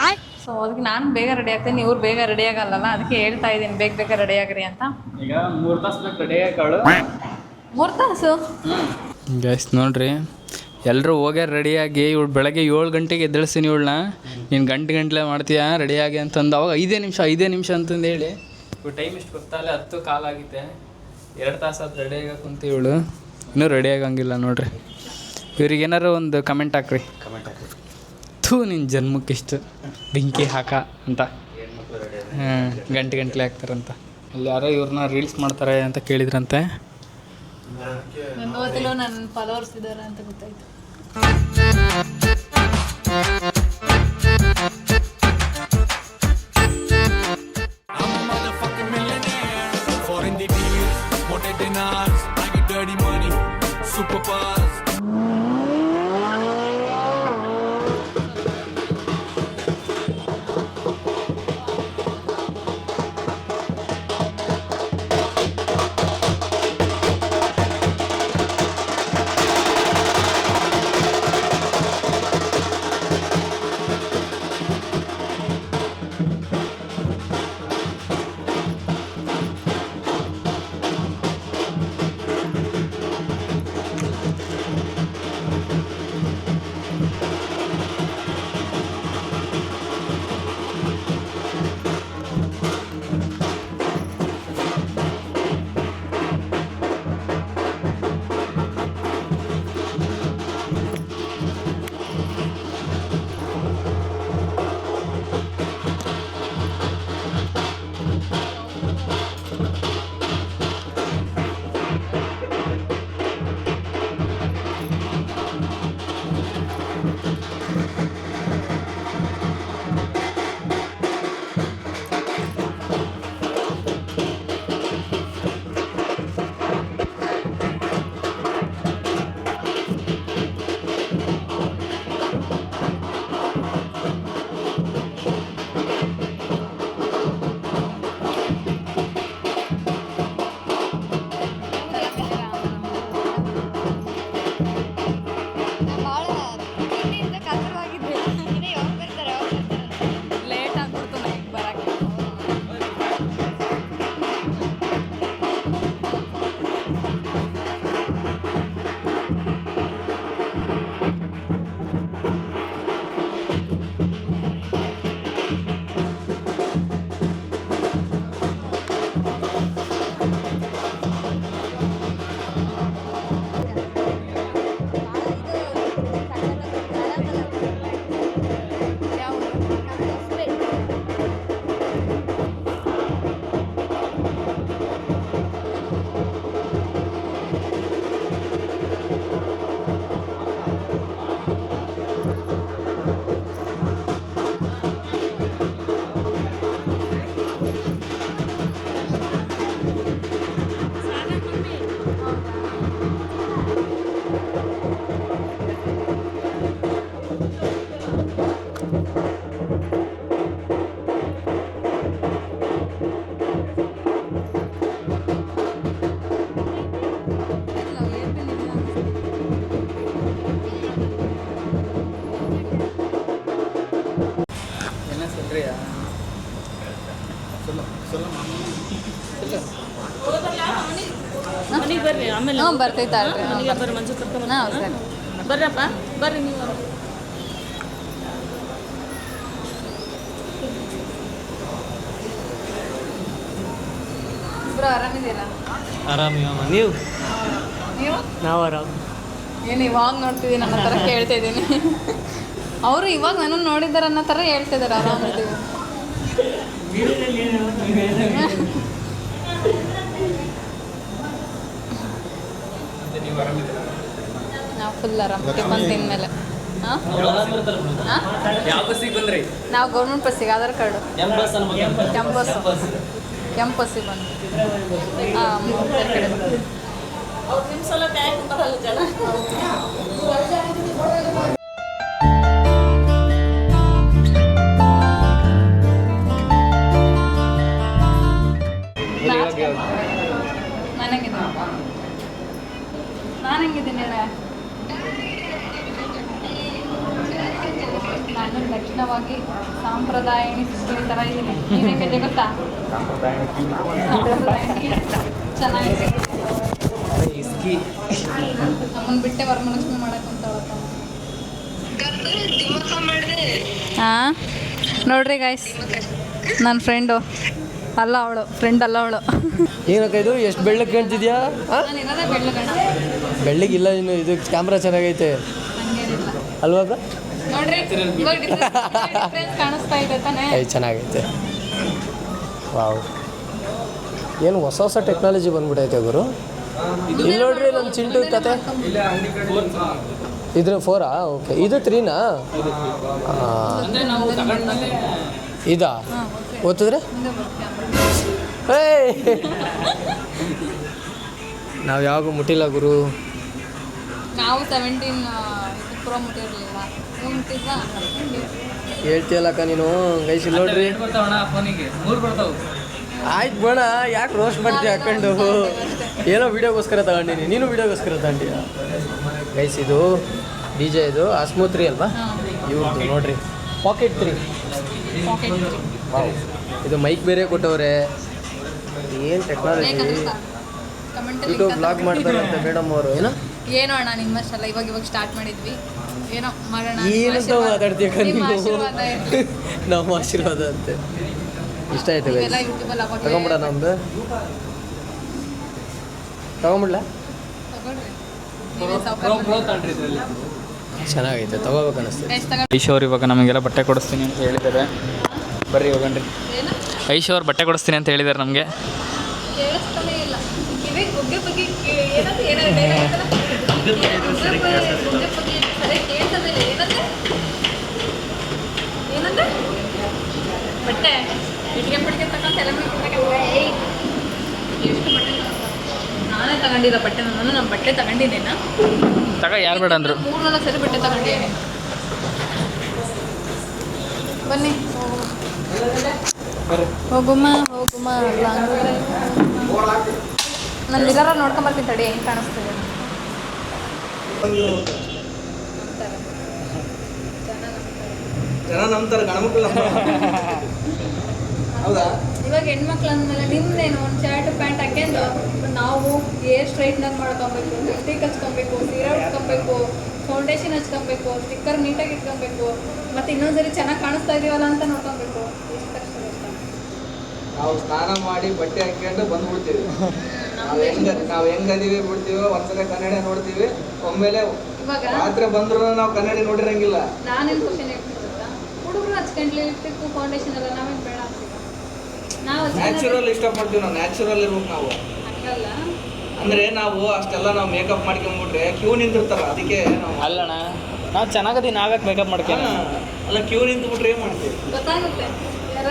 S1: ಸೊ ಅದಕ್ಕೆ ನಾನು ಬೇಗ ರೆಡಿ ಆಗ್ತೀನಿ, ಇವ್ರು ಬೇಗ ರೆಡಿ ಆಗಲ್ಲಲ್ಲ, ಅದಕ್ಕೆ ಹೇಳ್ತಾ ಇದ್ದೀನಿ ಬೇಗ ರೆಡಿ ಆಗ್ರಿ ಅಂತ.
S4: ಈಗ 3 ತಾಸು ಬೇಕು ರೆಡಿ ಆಗೋಳು.
S1: 3 ತಾಸು
S4: ಗೈಸ್ ನೋಡ್ರಿ, ಎಲ್ಲರೂ ಹೋಗ್ಯಾರ ರೆಡಿಯಾಗಿ. ಇವಳು ಬೆಳಗ್ಗೆ 7 ಗಂಟೆಗೆ ಎದ್ದೇಳಿಸ್ತೀನಿ ಇವಳನ್ನ. ನೀನು ಗಂಟೆ ಮಾಡ್ತೀಯಾ ರೆಡಿಯಾಗಿ ಅಂತಂದು. ಅವಾಗ 5 ನಿಮಿಷ ಅಂತಂದು ಹೇಳಿ ಇವ್ಳು ಟೈಮ್ ಇಷ್ಟು ಗೊತ್ತಾಗಲೇ 10 ಕಾಲಾಗಿತ್ತೆ. 2 ತಾಸು ಅದು ರೆಡಿಯಾಗಿ ಕುಂತು ಇವಳು ಇನ್ನೂ ರೆಡಿ ಆಗಂಗಿಲ್ಲ ನೋಡ್ರಿ. ಇವ್ರಿಗೆ ಏನಾರು ಒಂದು ಕಮೆಂಟ್ ಹಾಕ್ರಿ. ಥೂ ನಿನ್ನ ಜನ್ಮಕ್ಕೆ ಇಷ್ಟು ಬೆಂಕಿ ಹಾಕ ಅಂತ. ಗಂಟೆ ಹಾಕ್ತಾರಂತ. ಅಲ್ಲಿ ಯಾರೋ ಇವ್ರನ್ನ ರೀಲ್ಸ್ ಮಾಡ್ತಾರೆ ಅಂತ ಕೇಳಿದ್ರಂತೆ.
S1: ನನ್ನ ಹೊತ್ತಲು ನನ್ನ ಫಾಲೋವರ್ಸ್ ಇದ್ದಾರೆ ಅಂತ ಗೊತ್ತಾಯ್ತು.
S6: ಮನೆಗೆ ಬರ್ರಿ ಆಮೇಲೆ
S1: ಹ್ಞೂ ಬರ್ತೈತಾಳ್ರಿ
S6: ಮನೆಗೆ ಬರ್ರಿ ಮಂಜು ಕರ್ಕೊಂಡ್
S1: ಹಾಂ ಸರಿ
S6: ಬರ್ರಪ್ಪ ಬರ್ರಿ ನೀವು
S1: ಇಬ್ರು ಆರಾಮಿದ್ದೀರಾ?
S7: ಆರಾಮಿಯಮ್ಮ ನೀವು
S1: ನೀವು
S7: ನಾವು ಆರಾಮ್
S1: ಏನು ಇವಾಗ ನೋಡ್ತಿದ್ದೀನಿ ಅನ್ನೋ ಥರ ಕೇಳ್ತಾ ಇದ್ದೀನಿ. ಅವರು ಇವಾಗ ನನ್ನ ನೋಡಿದ್ದಾರೆ ಅನ್ನೋ ಥರ ಹೇಳ್ತಿದ್ದಾರೆ ಆರಾಮಿದ್ದೀವಿ. ನಾವು ಫುಲ್ ಆರಾಮ್ ಟಿಫನ್ ತಿಂದಮೇಲೆ. ಹಾಂ
S4: ಯಾವ ಬಸ್ಸಿಗೆ ಬಂದ್ರಿ?
S1: ನಾವು ಗೌರ್ಮೆಂಟ್ ಬಸ್ಸಿಗೆ ಆಧಾರ್ ಕಾರ್ಡು ಕೆಂಪು ಬಸ್ಸಿಗೆ ಬಂದು ಹಾಂ ಕಡೆ
S6: ಅವ್ರು ನಿಮ್ಮ ಸಲ ಟ್ಯಾಗ್ ಬರಲ್ಲ ಜನ
S1: ನಾನು ಹೆಂಗಿದ್ದೀನಿ ಹೇಳ. ನಾನು ದಕ್ಷಿಣವಾಗಿ ಸಾಂಪ್ರದಾಯಿನಿ ಸಿಸ್ಟರ್ ಥರ ಇದ್ದೀನಿ. ನೀನು ಹೆಂಗಿದೆ ಗೊತ್ತಾ? ಸಾಂಪ್ರದಾಯಿನಿ ಚೆನ್ನಾಗಿದೆ. ನಮ್ಮನ್ನು ಬಿಟ್ಟೆ ವರಮಲಕ್ಷ್ಮಿ ಮಾಡಕ್ಕೆ ಅಂತ ಹಾಂ ನೋಡ್ರಿ ಗಾಯ್ಸ್, ನನ್ನ ಫ್ರೆಂಡು ಅಲ್ಲ ಅವಳು, ಫ್ರೆಂಡ್ ಅಲ್ಲ ಅವಳು.
S7: ಏನಕ್ಕ ಇದು ಎಷ್ಟು ಬೆಳ್ಳಗೆ ಕಾಣ್ತಿದ್ಯಾ?
S1: ನಾನು ಇರೋದೇ ಬೆಳ್ಳಗಣ,
S7: ಬೆಳ್ಳಗಿಲ್ಲ ಇನ್ನು ಇದು ಕ್ಯಾಮ್ರಾ ಚೆನ್ನಾಗೈತೆ
S1: ಹಂಗೇನಿಲ್ಲ
S7: ಅಲ್ವಾಗ?
S1: ನೋಡ್ರಿ ಇವಾಗ ಡಿಫ್ರೆನ್ಸ್ ಕಾಣಿಸ್ತಾ ಇದೆ ತಾನೇ?
S7: ಚೆನ್ನಾಗೈತೆ. ವಾವ್, ಏನು ಹೊಸ ಹೊಸ ಟೆಕ್ನಾಲಜಿ ಬಂದ್ಬಿಟ್ಟೈತೆ ಗುರು. ಇಲ್ಲಿ ನೋಡ್ರಿ ನನ್ನ ಚಿಂಟು ಕತೆ. ಇದ್ರ 4ಆ? ಓಕೆ, ಇದು 3ನಾ? ಇದಾ ಓದಿದ್ರೆ ನಾವು ಯಾವಾಗೂ ಮುಟ್ಟಿಲ್ಲ ಗುರು.
S1: ನಾವು 17 ಪ್ರೋ ಮುಟ್ಟಿರಲಿಲ್ಲ, ಮುಟ್ಟಿದ್ವಾ?
S7: ಹೇಳ್ತೀಯಲ್ಲಕ್ಕ ನೀನು. ಗೈಸ್ ಇಲ್ಲಿ ನೋಡ್ರಿ,
S4: ಫೋನಿಗೆ 3 ಬರ್ತಾವೆ.
S7: ಆಯ್ತು ಬೇಡ, ಯಾಕೆ ರೋಸ್ಟ್ ಮಾಡ್ತೀಯ ಹಾಕೊಂಡು? ಏನೋ ವೀಡಿಯೋಗೋಸ್ಕರ ತಗೊಂಡಿನಿ, ನೀನು ವೀಡಿಯೋಗೋಸ್ಕರ ತಗೊಂಡಿಯ. ಗೈಸ್ ಇದು DJ, ಇದು ಆಸ್ಮೋ 3 ಅಲ್ವಾ? ಇವ್ರದ್ದು ನೋಡ್ರಿ, ಪಾಕೆಟ್ 3. ವಾವ್, ಇದು ಮೈಕ್ ಬೇರೆ ಕೊಟ್ಟವ್ರೆ. ಏನು ಟೆಕ್ನಾಲಜಿ. ಯೂಟ್ಯೂಬ್ ಬ್ಲಾಗ್ ಮಾಡ್ತಾರೆ ಅಂತ ಮೇಡಮ್ ಅವರು.
S1: ಏನೋ ಅಣ್ಣ ನಿಮ್ಮಷ್ಟಲ್ಲ, ಇವಾಗ ಸ್ಟಾರ್ಟ್ ಮಾಡಿದ್ವಿ, ಏನೋ ಮಾಡೋಣ.
S7: ಏನಂತ ಮಾತಾಡ್ತೀಯ
S1: ನಿಮ್ಮ
S7: ನೀವು?
S1: ಆಶೀರ್ವಾದ ಇರ್ಲಿ.
S7: ನಮ್ಮ ಆಶೀರ್ವಾದ ಅಂತೆ. ಇಷ್ಟ ಆಯ್ತು ಗೈಸ್.
S1: ನೀವೆಲ್ಲ ಯೂಟ್ಯೂಬಲ್ಲಿ ಅವಾಗ
S7: ತಗೊಂಬಿಡ ನಮ್ದು. ತಗೊಂಬಿಡ್ಲ?
S1: ತಗೊಳ್ರಿ. ನೀವೇ ಸಾವ್ಕಾರ.
S7: ಚೆನ್ನಾಗೈತೆ, ತಗೋಬೇಕು ಅನಿಸ್ತು.
S1: Guys, ತಗೊಳ್ಳಿ.
S4: ಐಶೋರ್ ಇವಾಗ ನಮಗೆಲ್ಲ ಬಟ್ಟೆ ಕೊಡಿಸ್ತೀನಿ ಅಂತ ಹೇಳಿದ್ದಾರೆ. ಬರ್ರಿ ಹೋಗಣ್ರಿ.
S1: ಏನು?
S4: ಐಶೋರ್ ಬಟ್ಟೆ ಕೊಡಿಸ್ತೀನಿ ಅಂತ ಹೇಳಿದ್ದಾರೆ ನಮಗೆ.
S1: ಕೇಳಿಸ್ತಾನೆ ಇಲ್ಲ. ಕಿವಿಗೆ ಗುಗ್ಗೆ ಬಗ್ಗೆ ಏನಂತ ಏನಾಯ್ತು ಏನಾಯ್ತಲ್ಲ? ಗುಗ್ಗೆ ಬಗ್ಗೆ ಸರಿ ಕೇಳ್ತದೆ. ಏನಂದ್ರೆ ಬಟ್ಟೆ ಇಟ್ಗೆ ಪಟ್ಟಿಗೆ ತಗೊಂಡು ಎಲ್ಲ ಎಷ್ಟು ಬಟ್ಟೆ ನಾನೇ ತಗೊಂಡಿರೋ ಬಟ್ಟೆ. ನಾನು ನಮ್ಮ ಬಟ್ಟೆ ತಗೊಂಡಿದ್ದೇನ
S4: ಯಾರು ಬೇಡ ಅಂದರು.
S1: 3-4 ಸರಿ ಬಟ್ಟೆ ತಗೊಂಡಿದ್ದೀನಿ. ಬನ್ನಿ ಹೋಗುಮ್ಮ ನಾನು ಮಿರರ ನೋಡ್ಕೊಂಬರ್ತೀನಿ ತಡಿ, ಹೆಂಗೆ ಕಾಣಿಸ್ತಿದೆ.
S7: ಜನ ನಂಬ್ತಾರೆ, ಗಣಮಕ್ಳು ಹೌದಾ?
S1: ಇವಾಗ ಹೆಣ್ಮಕ್ಳು ಅಂದಮೇಲೆ ನಿಮ್ದೇನು ಒಂದು ಶರ್ಟ್ ಪ್ಯಾಂಟ್ ಹಾಕ್ಯಂಡು ನಾವು ಏರ್ ಸ್ಟ್ರೈಟ್ನಾಗ ಮಾಡ್ಕೊಬೇಕು, ಲಿಪ್ಸ್ಟಿಕ್ ಹಚ್ಕೊಬೇಕು, ಸೀರೆ ಉಟ್ಕೊಬೇಕು, ಫೌಂಡೇಶನ್ ಹಚ್ಕೊಬೇಕು, ಸ್ಟಿಕ್ಕರ್ ನೀಟಾಗಿ ಇಟ್ಕೊಬೇಕು, ಮತ್ತು ಇನ್ನೊಂದ್ಸರಿ ಚೆನ್ನಾಗಿ ಕಾಣಿಸ್ತಾ ಇದೀವಲ್ಲ ಅಂತ ನೋಡ್ಕೊಬೇಕು. ಎಷ್ಟು ಕಷ್ಟ ಗೊತ್ತಾ?
S8: ನಾವು ಸ್ನಾನ ಮಾಡಿ ಬಟ್ಟೆ ಹಾಕ್ಕೊಂಡು ಬಂದ್ಬಿಡ್ತೀವಿ. ನಾವು ಹೆಂಗದೀವಿ ಬಿಡ್ತೀವಿ, ಒಂದ್ಸಲ ಕನ್ನಡಿ ನೋಡ್ತೀವಿ, ಒಮ್ಮೆಲೆ
S1: ಇವಾಗ
S8: ರಾತ್ರಿ ಬಂದ್ರು ನಾವು ಕನ್ನಡಿ ನೋಡಿರಂಗಿಲ್ಲ.
S1: ನಾನೇನು ಕ್ವಶನ್ ಹೇಳ್ತೀನಿ ಗೊತ್ತಾ? ಹುಡುಗರು ಹಚ್ಕೊಂಡ್ಲಿ ಲಿಪ್ಸ್ಟಿಕ್ ಫೌಂಡೇಶನ್ ಎಲ್ಲ ನಾವೇನು ಬೇಡ ಅಂತೀವಿ. ನಾವು
S8: ನ್ಯಾಚುರಲ್ ಇಷ್ಟಪಡ್ತೀವಿ, ನಾವು ನ್ಯಾಚುರಲ್ ಇರ್ಬೇಕು ನಾವು.
S1: ಹಂಗಲ್ಲ,
S8: ಅಂದ್ರೆ ನಾವು ಅಷ್ಟೆಲ್ಲ ನಾವು ಮೇಕಪ್ ಮಾಡ್ಕೊಂಡ್ಬಿಟ್ರೆ ಕ್ಯೂ ನಿಂತಿರ್ತಾರ, ಅದಕ್ಕೆ ನಾವು
S4: ಅಲ್ಲಣ್ಣ, ನಾವು ಚೆನ್ನಾಗದಿ ನಾವ್ಯಾಕೆ ಮೇಕಪ್ ಮಾಡ್ಕೊಂಡು
S8: ಅಲ್ಲ ಕ್ಯೂ ನಿಂತ್ಬಿಟ್ರೆ ಏನ್ ಮಾಡ್ತೀವಿ?
S1: ಗೊತ್ತಾಗುತ್ತೆ.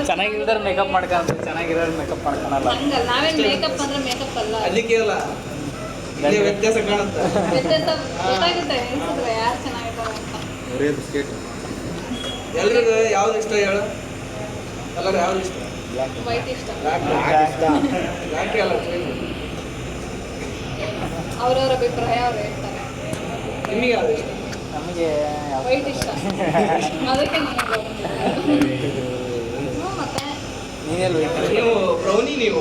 S4: ಚೆನ್ನಾಗಿರೋರು ಮೇಕಪ್ ಮಾಡ್ಕೊಂಡ್ರೆ ಚೆನ್ನಾಗಿರೋರು ಮೇಕಪ್ ಮಾಡ್ಕೊಳಲ್ಲ.
S1: ಹಂಗಲ್ಲ, ನಾವೇನು ಮೇಕಪ್ ಅಂದ್ರೆ ಮೇಕಪ್ ಅಲ್ಲ.
S8: ಅದಕ್ಕೆ ಅಲ್ಲ, ಇದೇ ವ್ಯತ್ಯಾಸ ಕಾಣುತ್ತೆ.
S1: ವ್ಯತ್ಯಾಸ ಗೊತ್ತಾಗುತ್ತೆ, ಎನ್ಸಿದ್ರೆ ಯಾರು ಚೆನ್ನಾಗಿದ್ದಾರೆ ಅಂತ.
S8: ಎಲ್ರಿಗೂ ಯಾವ್ದು ಇಷ್ಟ ಹೇಳು? ಎಲ್ಲರೂ ಯಾವ್ದು ಇಷ್ಟ?
S1: ವೈಟ್ ಇಷ್ಟ.
S8: ಯಾಕೆ ಅಲ್ಲ
S1: ಅವ್ರವ್ರ ಅಭಿಪ್ರಾಯ ಅವ್ರು ಹೇಳ್ತಾರೆ.
S8: ನಿಮಗೆ ಯಾವ್ದು ಇಷ್ಟ?
S4: ನಮಗೆ
S1: ವೈಟ್ ಇಷ್ಟ. ಅದಕ್ಕೆ
S7: ನೀವು ಬ್ರೌನಿ ನೀವು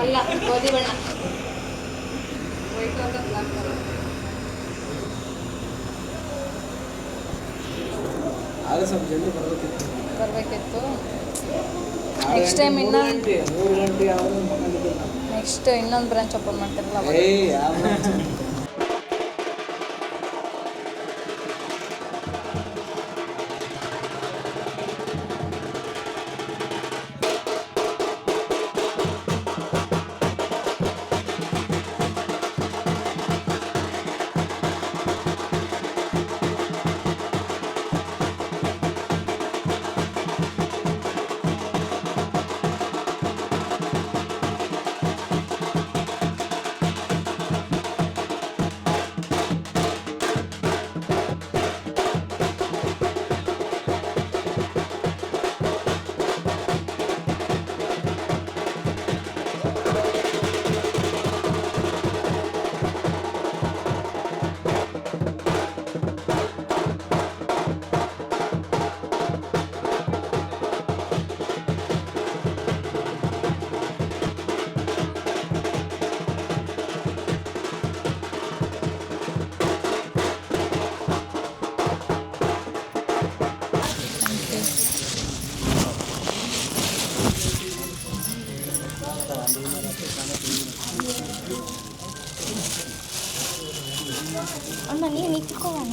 S1: ಅಲ್ಲ ಗೋಧಿ ಬಣ್ಣ ವೈಟ್ ಅಂತ ಬ್ಲಾಕ್
S7: ಆಗ ಸ್ವಲ್ಪ ಜಲ್ದಿ
S1: ಬರಬೇಕಿತ್ತು ನೆಕ್ಸ್ಟ್ ಟೈಮ್ ಇನ್ನೊಂದು
S7: 3 ಗಂಟೆ ಯಾವುದು
S1: ನೆಕ್ಸ್ಟ್ ಇನ್ನೊಂದು ಬ್ರಾಂಚ್ ಓಪನ್ ಮಾಡ್ತಾರಲ್ಲ ಅವಾಗ.
S7: ಯಾವ
S1: ಅಣ್ಣ ನೀವು ನಿಂತ್ಕೊಳ್ಳೋಣ.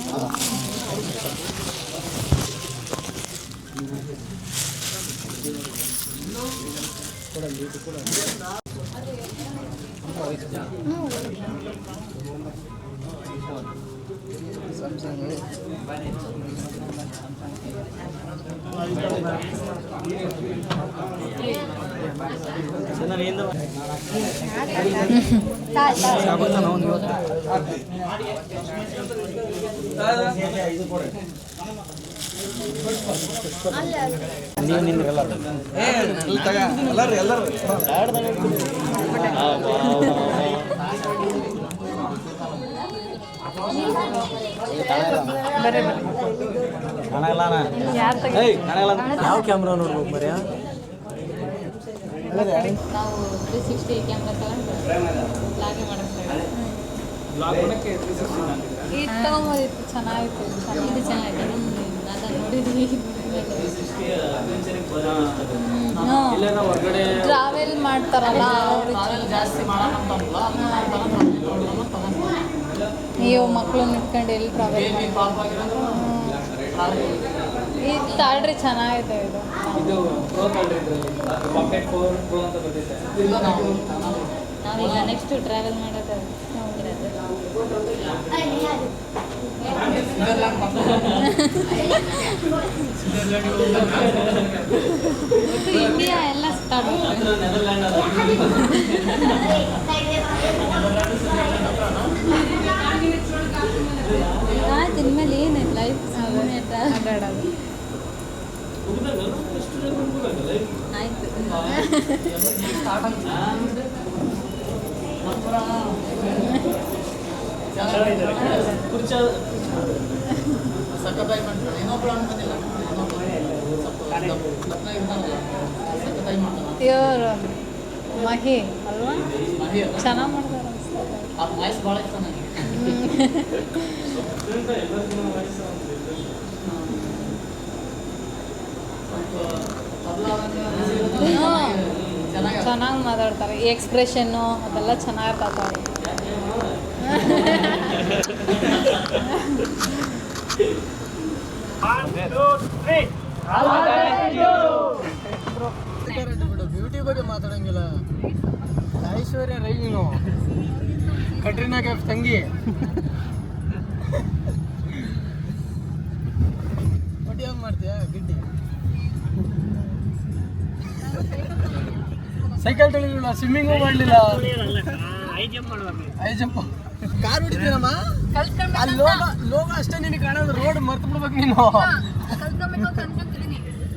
S7: ಯಾವ ಕ್ಯಾಮ್ರಾ ನೋಡ್ಬೇಕು ಮರ್ಯ
S1: ನಾವು 360 ಕ್ಯಾಮ್ರಾ ತಗೊಂಡು ಲಾಗೆ ಮಾಡೋಕ್ಕೆ ಇದು ತಗೊಂಬೋದಿತ್ತು, ಚೆನ್ನಾಗಿತ್ತು. ಇದು ಚೆನ್ನಾಗಿದೆ, ಅದನ್ನು ನೋಡಿದ್ವಿ. ಟ್ರಾವೆಲ್ ಮಾಡ್ತಾರಲ್ಲ ನೀವು ಮಕ್ಕಳನ್ನ ಇಟ್ಕೊಂಡು ಎಲ್ಲಿ ಟ್ರಾವೆಲ್ ಇದು ತಾಳ್ರಿ, ಚೆನ್ನಾಗಿದೆ ಇದು.
S7: ಇದು ಪ್ರೋ ತಗೊಳ್ರಿ, ಇದರಲ್ಲಿ ಪಾಕೆಟ್ 4 ಪ್ರೋ ಅಂತ ಬಂದಿದೆ.
S1: ನಾವೀಗ ನೆಕ್ಸ್ಟ್ ಟ್ರಾವೆಲ್ ಮಾಡೋದು ಇಂಡಿಯಾ ಎಲ್ಲ ಸ್ಟಾರ್ಟ್ ಆಯ್ತು. ಇನ್ಮೇಲೆ ಏನಿಲ್ಲ ಲೈಫ್ ಅಡ್ಡಾಡೋದು ಆಯ್ತು. ಇವರು ಮಹಿ ಅಲ್ವಾ, ಚೆನ್ನಾಗಿ ಮಾಡ್ತಾರೆ ಚೆನ್ನಾಗಿ ಮಾತಾಡ್ತಾರೆ. ಎಕ್ಸ್ಪ್ರೆಷನ್ನು ಅದೆಲ್ಲ ಚೆನ್ನಾಗಿರ್ತವೆ.
S7: ಬ್ಯೂಟಿ ಬಗ್ಗೆ ಮಾತಾಡಂಗಿಲ್ಲ. ಐಶ್ವರ್ಯ ರೈ ನೀನು, ಕಟ್ರಿನಾ ಕೈಫ್ ತಂಗಿ. ಒಟ್ಟು ಹೆಂಗ್ ಮಾಡ್ತೀಯಾ ಗಿಡ್ಡಿ? ಸೈಕಲ್ ತೊಳಿಲಿಲ್ಲ, ಸ್ವಿಮ್ಮಿಂಗು ಮಾಡಲಿಲ್ಲ, ಹೈ ಜಂಪ್ ಕಾರ್ ಹೊಡಿತೀನಮ್ಮ. ಅಲ್ಲಿ ಲೋಗ ಅಷ್ಟೇ ನಿನಗೆ ಕಾಣೋದು, ರೋಡ್ ಮರ್ತು ಬಿಡ್ಬೇಕು ನೀನು.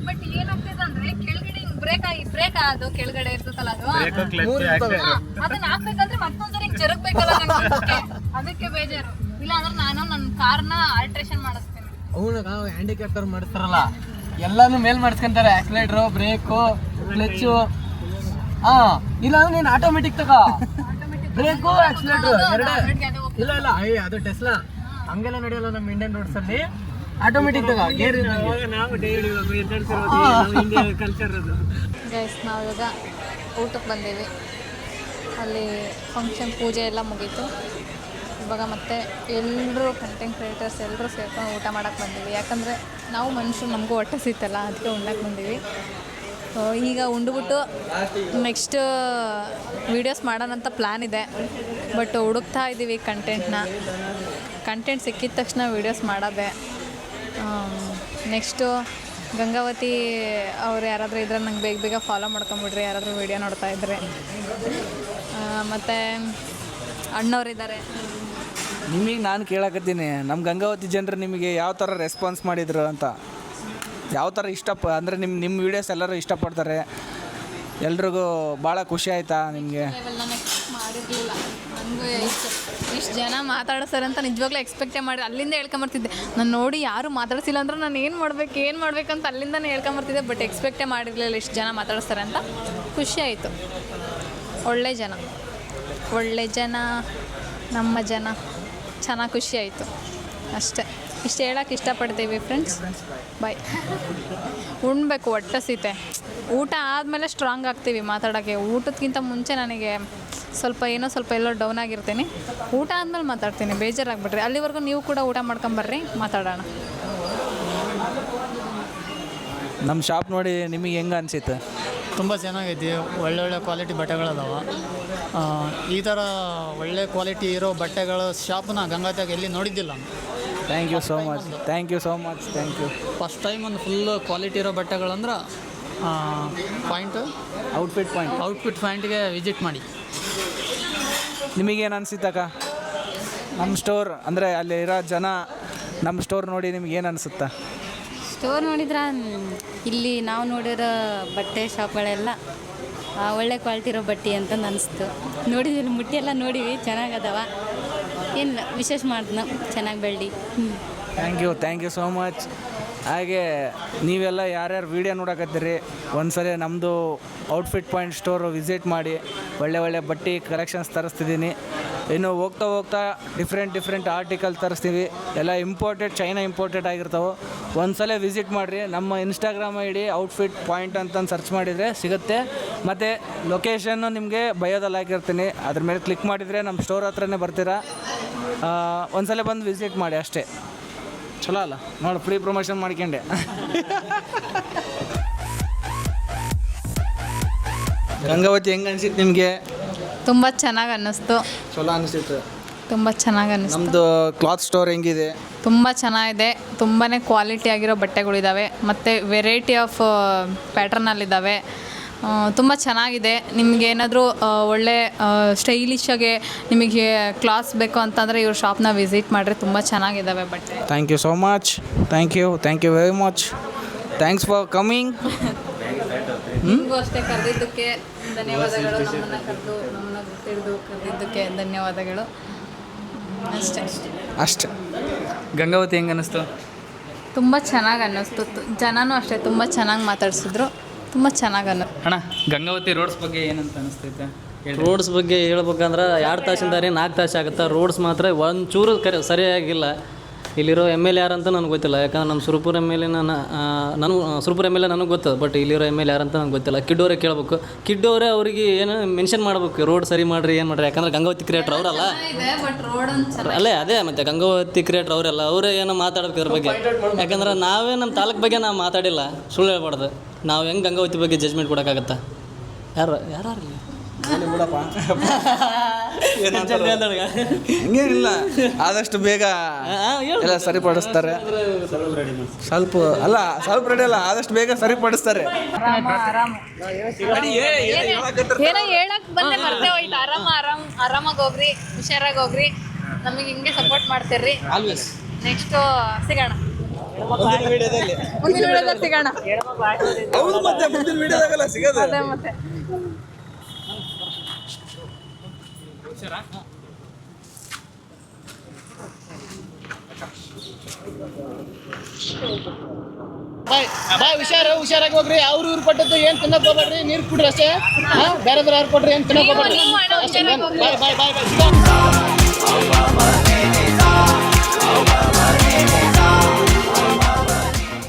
S1: ಬಟ್ ಏನಾಗ್ತದೆ ಅಂದ್ರೆ ಕೆಳಗಡೆ ಬ್ರೇಕ್ ಅದು ಕೆಳಗಡೆ ಇರ್ತದಲ್ಲ, ಅದು ಅದನ್ನ ಹಾಕ್ಬೇಕಂದ್ರೆ ಮತ್ತೊಂದ್ಸರಿ ಜರುಗ್ಬೇಕಲ್ಲ ನಂಗೆ, ಅದಕ್ಕೆ ಬೇಜಾರು. ಇಲ್ಲ ಅಂದ್ರೆ ನಾನು ನನ್ನ ಕಾರ್ನ ಆಲ್ಟ್ರೇಷನ್ ಮಾಡಿಸ್ತೀನಿ.
S7: ಅವನಾಗ ಹ್ಯಾಂಡಿಕ್ಯಾಪ್ಟರ್ ಮಾಡ್ತಾರಲ್ಲ, ಎಲ್ಲಾನು ಮೇಲ್ ಮಾಡಿಸ್ಕೊಂತಾರೆ, ಆಕ್ಸಿಲೇಟ್ರು, ಬ್ರೇಕು, ಕ್ಲಚ್ಚು. ಹಾಂ, ಇಲ್ಲ ನೀನು ಆಟೋಮೆಟಿಕ್ ತಗೋ, ಬ್ರೇಕು ಆಕ್ಸಿಲೇಟ್ರು ಎರಡೇ. ಇಲ್ಲ ಇಲ್ಲ, ಅದು ಟೆಸ್ಲಾ ಹಂಗೆಲ್ಲ ನಡೆಯಲ್ಲ ನಮ್ಮ ಇಂಡಿಯನ್ ರೋಡ್ಸಲ್ಲಿ. ಆಟೋಮೆಟಿಕ್ ತಗೋ, ಗೇರ್
S1: ಗೈಸ್ ನಾವಿವಾಗ ಊಟಕ್ಕೆ ಬಂದೀವಿ. ಅಲ್ಲಿ ಫಂಕ್ಷನ್ ಪೂಜೆ ಎಲ್ಲ ಮುಗೀತು. ಇವಾಗ ಮತ್ತೆ ಎಲ್ಲರೂ ಕಂಟೆಂಟ್ ಕ್ರಿಯೇಟರ್ಸ್ ಎಲ್ಲರೂ ಸೇರ್ಕೊಂಡು ಊಟ ಮಾಡೋಕ್ಕೆ ಬಂದೀವಿ. ಯಾಕಂದರೆ ನಾವು ಮನುಷ್ಯರು, ನಮಗೂ ಹೊಟ್ಟೆ ಸಿಗ್ತಲ್ಲ, ಅದಕ್ಕೆ ಉಣ್ಣಕ್ಕೆ ಬಂದೀವಿ. ಸೊ ಈಗ ಉಂಡ್ಬಿಟ್ಟು ನೆಕ್ಸ್ಟ್ ವೀಡಿಯೋಸ್ ಮಾಡೋಣಂತ ಪ್ಲ್ಯಾನ್ ಇದೆ. ಬಟ್ ಹುಡುಕ್ತಾ ಇದ್ದೀವಿ ಕಂಟೆಂಟ್ ಸಿಕ್ಕಿದ ತಕ್ಷಣ ವೀಡಿಯೋಸ್ ಮಾಡೋದೆ. ನೆಕ್ಸ್ಟು ಗಂಗಾವತಿ ಅವ್ರು ಯಾರಾದರೂ ಇದ್ರೆ ನಂಗೆ ಬೇಗ ಬೇಗ ಫಾಲೋ ಮಾಡ್ಕೊಂಬಿಡ್ರಿ, ಯಾರಾದರೂ ವೀಡಿಯೋ ನೋಡ್ತಾ ಇದ್ದರೆ. ಮತ್ತು ಅಣ್ಣವರಿದ್ದಾರೆ.
S9: ನಿಮಗೆ ನಾನು ಕೇಳಕತ್ತೀನಿ, ನಮ್ಮ ಗಂಗಾವತಿ ಜನರು ನಿಮಗೆ ಯಾವ ಥರ ರೆಸ್ಪಾನ್ಸ್ ಮಾಡಿದ್ರು ಅಂತ, ಯಾವ ಥರ ಅಂದರೆ ನಿಮ್ಮ ವೀಡಿಯೋಸ್ ಎಲ್ಲರೂ ಇಷ್ಟಪಡ್ತಾರೆ, ಎಲ್ರಿಗೂ ಭಾಳ ಖುಷಿ ಆಯಿತಾ ನಿಮಗೆ?
S1: ನಾನು ಎಕ್ಸ್ಪೆಕ್ಟ್ ಮಾಡಿರಲಿಲ್ಲ, ನನಗೂ ಇಷ್ಟು ಜನ ಮಾತಾಡಿಸ್ತಾರೆ ಅಂತ ನಿಜವಾಗ್ಲೂ ಎಕ್ಸ್ಪೆಕ್ಟೇ ಮಾಡಿ ಅಲ್ಲಿಂದ ಹೇಳ್ಕೊಂಬರ್ತಿದ್ದೆ. ನಾನು ನೋಡಿ ಯಾರು ಮಾತಾಡ್ಸಿಲ್ಲ ಅಂದ್ರೆ ನಾನು ಏನು ಮಾಡಬೇಕು ಅಂತ ಅಲ್ಲಿಂದನೇ ಹೇಳ್ಕೊಂಬರ್ತಿದ್ದೆ. ಬಟ್ ಎಕ್ಸ್ಪೆಕ್ಟೇ ಮಾಡಿರಲಿಲ್ಲ ಇಷ್ಟು ಜನ ಮಾತಾಡಿಸ್ತಾರೆ ಅಂತ. ಖುಷಿ ಆಯಿತು. ಒಳ್ಳೆ ಜನ ನಮ್ಮ ಜನ ಚೆನ್ನಾಗಿ ಖುಷಿ ಆಯಿತು ಅಷ್ಟೇ. ಇಷ್ಟು ಹೇಳೋಕ್ಕೆ ಇಷ್ಟಪಡ್ತೀವಿ ಫ್ರೆಂಡ್ಸ್. ಬಾಯ್. ಉಣ್ಬೇಕು, ಹೊಟ್ಟೆ ಸೀತೆ. ಊಟ ಆದಮೇಲೆ ಸ್ಟ್ರಾಂಗ್ ಆಗ್ತೀವಿ ಮಾತಾಡೋಕ್ಕೆ. ಊಟಕ್ಕಿಂತ ಮುಂಚೆ ನನಗೆ ಸ್ವಲ್ಪ ಎಲ್ಲೋ ಡೌನ್ ಆಗಿರ್ತೀನಿ. ಊಟ ಆದಮೇಲೆ ಮಾತಾಡ್ತೀನಿ, ಬೇಜಾರಾಗ್ಬಿಟ್ರಿ. ಅಲ್ಲಿವರೆಗೂ ನೀವು ಕೂಡ ಊಟ ಮಾಡ್ಕೊಂಬರ್ರಿ, ಮಾತಾಡೋಣ.
S9: ನಮ್ಮ ಶಾಪ್ ನೋಡಿ ನಿಮಗೆ ಹೆಂಗೆ ಅನಿಸುತ್ತೆ?
S10: ತುಂಬ ಚೆನ್ನಾಗೈತಿ. ಒಳ್ಳೊಳ್ಳೆ ಕ್ವಾಲಿಟಿ ಬಟ್ಟೆಗಳದಾವ. ಈ ಥರ ಒಳ್ಳೆ ಕ್ವಾಲಿಟಿ ಇರೋ ಬಟ್ಟೆಗಳ ಶಾಪ್ನ ಗಂಗಾವತಿಯಾಗ ಎಲ್ಲಿ ನೋಡಿದ್ದಿಲ್ಲ.
S9: Thank you so much.
S10: First time ಒಂದು ಫುಲ್ ಕ್ವಾಲಿಟಿ ಇರೋ ಬಟ್ಟೆಗಳಂದ್ರೆ ಔಟ್ಫಿಟ್ ಪಾಯಿಂಟ್ಗೆ ವಿಸಿಟ್ ಮಾಡಿ.
S9: ನಿಮಗೇನು ಅನಿಸುತ್ತಕ್ಕ ನಮ್ಮ ಸ್ಟೋರ್, ಅಂದರೆ ಅಲ್ಲಿ ಇರೋ ಜನ ನಮ್ಮ ಸ್ಟೋರ್ ನೋಡಿ ನಿಮ್ಗೇನು ಅನಿಸುತ್ತಾ?
S11: ಸ್ಟೋರ್ ನೋಡಿದ್ರೆ ಇಲ್ಲಿ ನಾವು ನೋಡಿರೋ ಬಟ್ಟೆ ಶಾಪ್ಗಳೆಲ್ಲ ಒಳ್ಳೆ ಕ್ವಾಲಿಟಿ ಇರೋ ಬಟ್ಟೆ ಅಂತಂದು ಅನಿಸ್ತು. ನೋಡಿದ್ವಿ, ಮುಟ್ಟಿ ಎಲ್ಲ ನೋಡಿವಿ, ಚೆನ್ನಾಗದವ. ಏನು ವಿಶೇಷ ಮಾಡಿದ್ನ, ಚೆನ್ನಾಗಿ ಬೆಳ್ಳಿ.
S9: Thank you so much. ಹಾಗೆ ನೀವೆಲ್ಲ ಯಾರ್ಯಾರು ವೀಡಿಯೋ ನೋಡಕತ್ತೀರಿ, ಒಂದ್ಸಲ ನಮ್ಮದು ಔಟ್ಫಿಟ್ ಪಾಯಿಂಟ್ ಸ್ಟೋರು ವಿಸಿಟ್ ಮಾಡಿ. ಒಳ್ಳೆ ಬಟ್ಟೆ ಕಲೆಕ್ಷನ್ಸ್ ತರಿಸ್ತಿದ್ದೀನಿ. ಇನ್ನು ಹೋಗ್ತಾ ಡಿಫ್ರೆಂಟ್ ಆರ್ಟಿಕಲ್ ತರಿಸ್ತೀವಿ. ಎಲ್ಲ ಚೈನಾ ಇಂಪೋರ್ಟೆಡ್ ಆಗಿರ್ತಾವೆ. ಒಂದ್ಸಲ ವಿಸಿಟ್ ಮಾಡಿರಿ. ನಮ್ಮ ಇನ್ಸ್ಟಾಗ್ರಾಮ್ ಐಡಿ ಔಟ್ಫಿಟ್ ಪಾಯಿಂಟ್ ಅಂತಂದು ಸರ್ಚ್ ಮಾಡಿದರೆ ಸಿಗುತ್ತೆ. ಮತ್ತು ಲೊಕೇಶನ್ನು ನಿಮಗೆ ಬಯೋದಲ್ಲಿ ಹಾಕಿರ್ತೀನಿ, ಅದ್ರ ಮೇಲೆ ಕ್ಲಿಕ್ ಮಾಡಿದರೆ ನಮ್ಮ ಸ್ಟೋರ್ ಹತ್ರನೇ ಬರ್ತೀರಾ. ಒಂದ್ಸಲ ಬಂದು ವಿಸಿಟ್ ಮಾಡಿ ಅಷ್ಟೇ. ಚಲೋ ಅಲ್ಲ ನೋಡಿ, ಫ್ರೀ ಪ್ರಮೋಷನ್ ಮಾಡ್ಕೊಂಡೆ. ಗಂಗಾವತಿ ಹೆಂಗೆ ಅನಿಸಿತ್ತು ನಿಮಗೆ?
S1: ತುಂಬ ಚೆನ್ನಾಗಿ ಅನ್ನಿಸ್ತು.
S9: ಚಲೋ ಅನಿಸಿತ್ತು.
S1: ತುಂಬ ಚೆನ್ನಾಗಿ ಅನ್ನಿಸ್ತು.
S9: ನಮ್ಮದು ಕ್ಲಾತ್ ಸ್ಟೋರ್ ಹೆಂಗಿದೆ?
S1: ತುಂಬ ಚೆನ್ನಾಗಿದೆ. ತುಂಬಾ ಕ್ವಾಲಿಟಿ ಆಗಿರೋ ಬಟ್ಟೆಗಳಿದ್ದಾವೆ ಮತ್ತು ವೆರೈಟಿ ಆಫ್ ಪ್ಯಾಟ್ರನಲ್ಲಿದ್ದಾವೆ. ತುಂಬ ಚೆನ್ನಾಗಿದೆ. ನಿಮಗೇನಾದರೂ ಒಳ್ಳೆ ಸ್ಟೈಲಿಶಾಗೆ ನಿಮಗೆ ಕ್ಲಾಸ್ ಬೇಕು ಅಂತಂದರೆ ಇವ್ರ ಶಾಪ್ನ ವಿಸಿಟ್ ಮಾಡಿರಿ. ತುಂಬ ಚೆನ್ನಾಗಿದ್ದಾವೆ ಬಟ್ಟೆ.
S9: Thank you so much. Thank you very much. Thanks for coming.
S1: ನಿಮಗೂ ಅಷ್ಟೇ ಕರೆದಿದ್ದಕ್ಕೆ ಧನ್ಯವಾದಗಳು. ನಮ್ಮನ್ನು ಗೊತ್ತಿಡಿದು ಕರೆದಿದ್ದಕ್ಕೆ ಧನ್ಯವಾದಗಳು. ಅಷ್ಟೇ.
S4: ಗಂಗಾವತಿ ಹೆಂಗೆ ಅನ್ನಿಸ್ತು?
S1: ತುಂಬ ಚೆನ್ನಾಗಿ ಅನ್ನಿಸ್ತು. ಜನನೂ ಅಷ್ಟೇ ತುಂಬ ಚೆನ್ನಾಗಿ ಮಾತಾಡ್ಸಿದ್ರು. ತುಂಬ ಚೆನ್ನಾಗಿ
S4: ಅಣ್ಣ, ಗಂಗಾವತಿ ರೋಡ್ಸ್ ಬಗ್ಗೆ ಏನಂತ ಅನಿಸ್ತೈತೆ?
S7: ರೋಡ್ಸ್ ಬಗ್ಗೆ ಹೇಳ್ಬೇಕಂದ್ರೆ 2 ತಾಸಿಂದ 4 ತಾಸು ಆಗುತ್ತೆ. ರೋಡ್ಸ್ ಮಾತ್ರ ಒಂಚೂರು ಸರಿಯಾಗಿಲ್ಲ. ಇಲ್ಲಿರೋ ML ಯಾರಂತ ನನಗೆ ಗೊತ್ತಿಲ್ಲ. ಯಾಕಂದ್ರೆ ನಮ್ಮ ಸುರಪುರ ML ಸುರಪುರ ML ನನಗೆ ಗೊತ್ತದ. ಬಟ್ ಇಲ್ಲಿರೋ ML ಯಾರಂತ ನನಗೆ ಗೊತ್ತಿಲ್ಲ. ಕಿಡ್ಡೋರೇ ಕೇಳಬೇಕು. ಕಿಡ್ಡೋರೇ ಅವ್ರಿಗೆ ಏನು ಮೆನ್ಷನ್ ಮಾಡಬೇಕು, ರೋಡ್ ಸರಿ ಮಾಡಿರಿ, ಏನು ಮಾಡಿರಿ. ಯಾಕಂದ್ರೆ ಗಂಗಾವತಿ ಕ್ರಿಯೇಟ್ರ್ ಅವರಲ್ಲ. ಅದೇ ಮತ್ತು ಗಂಗಾವತಿ ಕ್ರಿಯೇಟ್ರ್ ಅವರೆಲ್ಲ ಅವರೇ ಏನೋ ಮಾತಾಡಬೇಕು ಇದ್ರ ಬಗ್ಗೆ. ಯಾಕಂದ್ರೆ ನಾವೇ ನಮ್ಮ ತಾಲೂಕು ಬಗ್ಗೆ ನಾವು ಮಾತಾಡಿಲ್ಲ, ಸುಳ್ಳು ಹೇಳ್ಬಾರ್ದು. ನಾವು ಹೆಂಗೆ ಗಂಗಾವತಿ ಬಗ್ಗೆ ಜಜ್ಮೆಂಟ್ ಕೊಡೋಕ್ಕಾಗತ್ತಾ? ಯಾರು
S9: ಹಂಗೇನಿಲ್ಲ, ಆದಷ್ಟು ಬೇಗ ಎಲ್ಲ ಸರಿಪಡಿಸ್ತಾರೆ. ಸ್ವಲ್ಪ ರೆಡಿ ಅಲ್ಲ, ಆದಷ್ಟು ಬೇಗ ಸರಿಪಡಿಸ್ತಾರೆ.
S1: ಏನೋ ಹೇಳಕ್ ಬಂದೆ ಮರ್ತೇ ಹೋಯ್ತು. ಆರಾಮಾಗಿ ಹೋಗ್ರಿ, ಹುಷಾರಾಗಿ ಹೋಗ್ರಿ. ನಮಗೆ ಹಿಂಗೆ ಸಪೋರ್ಟ್ ಮಾಡ್ತೀರಿ. ನೆಕ್ಸ್ಟು ಸಿಗೋಣ, ಮುಂದಿನ ವಿಡಿಯೋದಲ್ಲಿ ಸಿಗೋಣ.
S9: ಹೌದು, ಮತ್ತೆ ಮುಂದಿನ ವಿಡಿಯೋದಾಗಲ್ಲ ಸಿಗೋದು.
S1: ಅದೇ ಮತ್ತೆ.
S7: ಬಾಯ್ ಹುಷಾರಾಗಿ ಹೋಗ್ರಿ. ಅವ್ರು ಇವ್ರು ಕೊಟ್ಟದ್ದು ಏನು ತಿನ್ನಕ್ ಹೋಗ್ಬೇಡ್ರಿ, ನೀರು ಕುಡ್ರಿ ಅಷ್ಟೇ. ಬೇರೆ ಯಾರು ಕೊಟ್ರಿ ಏನು ತಿನ್ನಕ್ ಹೋಗ್ಬೇಡ್ರಿ. ಬಾಯ್.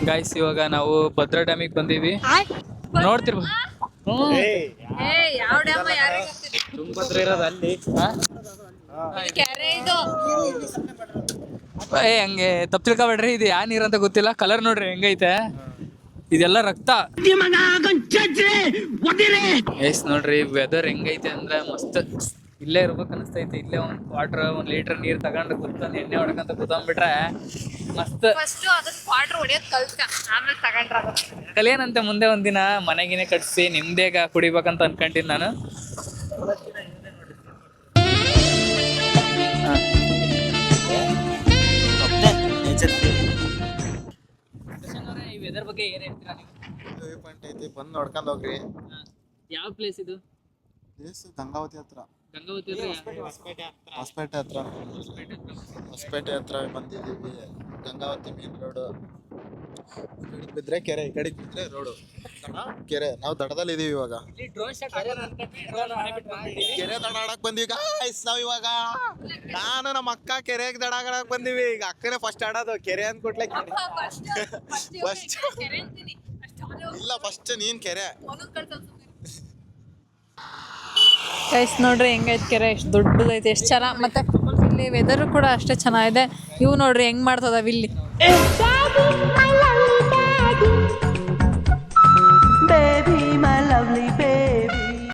S4: ಗಾಯ್ಸ್ ಇವಾಗ ನಾವು ಭದ್ರಾ ಡ್ಯಾಮಿಗೆ ಬಂದೀವಿ, ನೋಡ್ತಿರ್ಬೋದು. ಹಂಗೆ ತಪ್ಪು ತಿಳ್ಕೊಬೇಡ್ರಿ, ಇದು ಯಾ ನೀರು ಅಂತ ಗೊತ್ತಿಲ್ಲ. ಕಲರ್ ನೋಡ್ರಿ ಹೆಂಗೈತೆ, ಇದೆಲ್ಲ ರಕ್ತ. ಎಸ್ ನೋಡ್ರಿ ವೆದರ್ ಹೆಂಗೈತೆ ಅಂದ್ರೆ ಮಸ್ತ್. ಇಲ್ಲೇ ಇರ್ಬೇಕು ಅನಿಸ್ತೈತೆ. ಇಲ್ಲೇ ಒಂದು ಲೀಟರ್ ನೀರು ತಗೊಂಡು ಕುತ್ಕೊಂಡು ಎಣ್ಣೆ ಹೊಡ್ಕೊಂತ ಕೂತ್ಕೊಂಡ್ಬಿಟ್ರೆ ಮಸ್ತ್. ಕಲಿಯೇನಂತೆ ಮುಂದೆ ಒಂದಿನ ಮನೆಗಿನೇ ಕಟ್ಸಿ ನಿಮ್ದೇಗ ಕುಡಿಬೇಕಂತ ಅನ್ಕೊಂಡಿನಿ ನಾನು. ಈ ವೆದರ್ ಬಗ್ಗೆ ಏನ್ ಹೇಳ್ತೀರಾ ನೀವು?
S2: ಬಂದು ನೋಡ್ಕೊಂಡು ಹೋಗ್ರಿ.
S4: ಯಾವ ಪ್ಲೇಸ್ ಇದು?
S2: ಗಂಗಾವತಿ ಹತ್ರ.
S4: ಗಂಗಾವತಿ
S2: ಹೊಸಪೇಟೆ ಹತ್ರ ಬಂದಿದ್ದೀವಿ. Gangavathi main road. ಬಿದ್ರೆ ಕೆರೆ, ಈ ಕಡೆಗೆ ಬಿದ್ರೆ ರೋಡು, ಕೆರೆ. ನಾವು ದಡದಲ್ಲಿ ಇದೀವಿ ಇವಾಗ. ಕೆರೆ ದಡ ಆಡಕ್ ಬಂದೀವಿ ಗಾಯ್ಸ್ ನಾವು ಇವಾಗ. ನಾನು ನಮ್ಮ ಅಕ್ಕ ಕೆರೆಗೆ ದಡ ಆಡಕ್ ಬಂದೀವಿ. ಈಗ ಅಕ್ಕನೇ ಫಸ್ಟ್ ಆಡೋದು ಕೆರೆ ಅಂದ್ಕೊಟ್ಲೆ. ಫಸ್ಟ್ ಇಲ್ಲ, ಫಸ್ಟ್ ನೀನ್ ಕೆರೆ.
S1: ಗೈಸ್ ನೋಡ್ರಿ ಹೆಂಗೈತೆ ಕೆರೆ, ಎಷ್ಟು ದೊಡ್ಡದೈತೆ, ಎಷ್ಟು ಚೆನ್ನಾಗಿ. ಮತ್ತೆ ಇಲ್ಲಿ ವೆದರು ಕೂಡ ಅಷ್ಟೇ ಚೆನ್ನಾಗಿದೆ. ಇವು ನೋಡ್ರಿ ಹೆಂಗ್ ಮಾಡ್ತದವ ಇಲ್ಲಿ.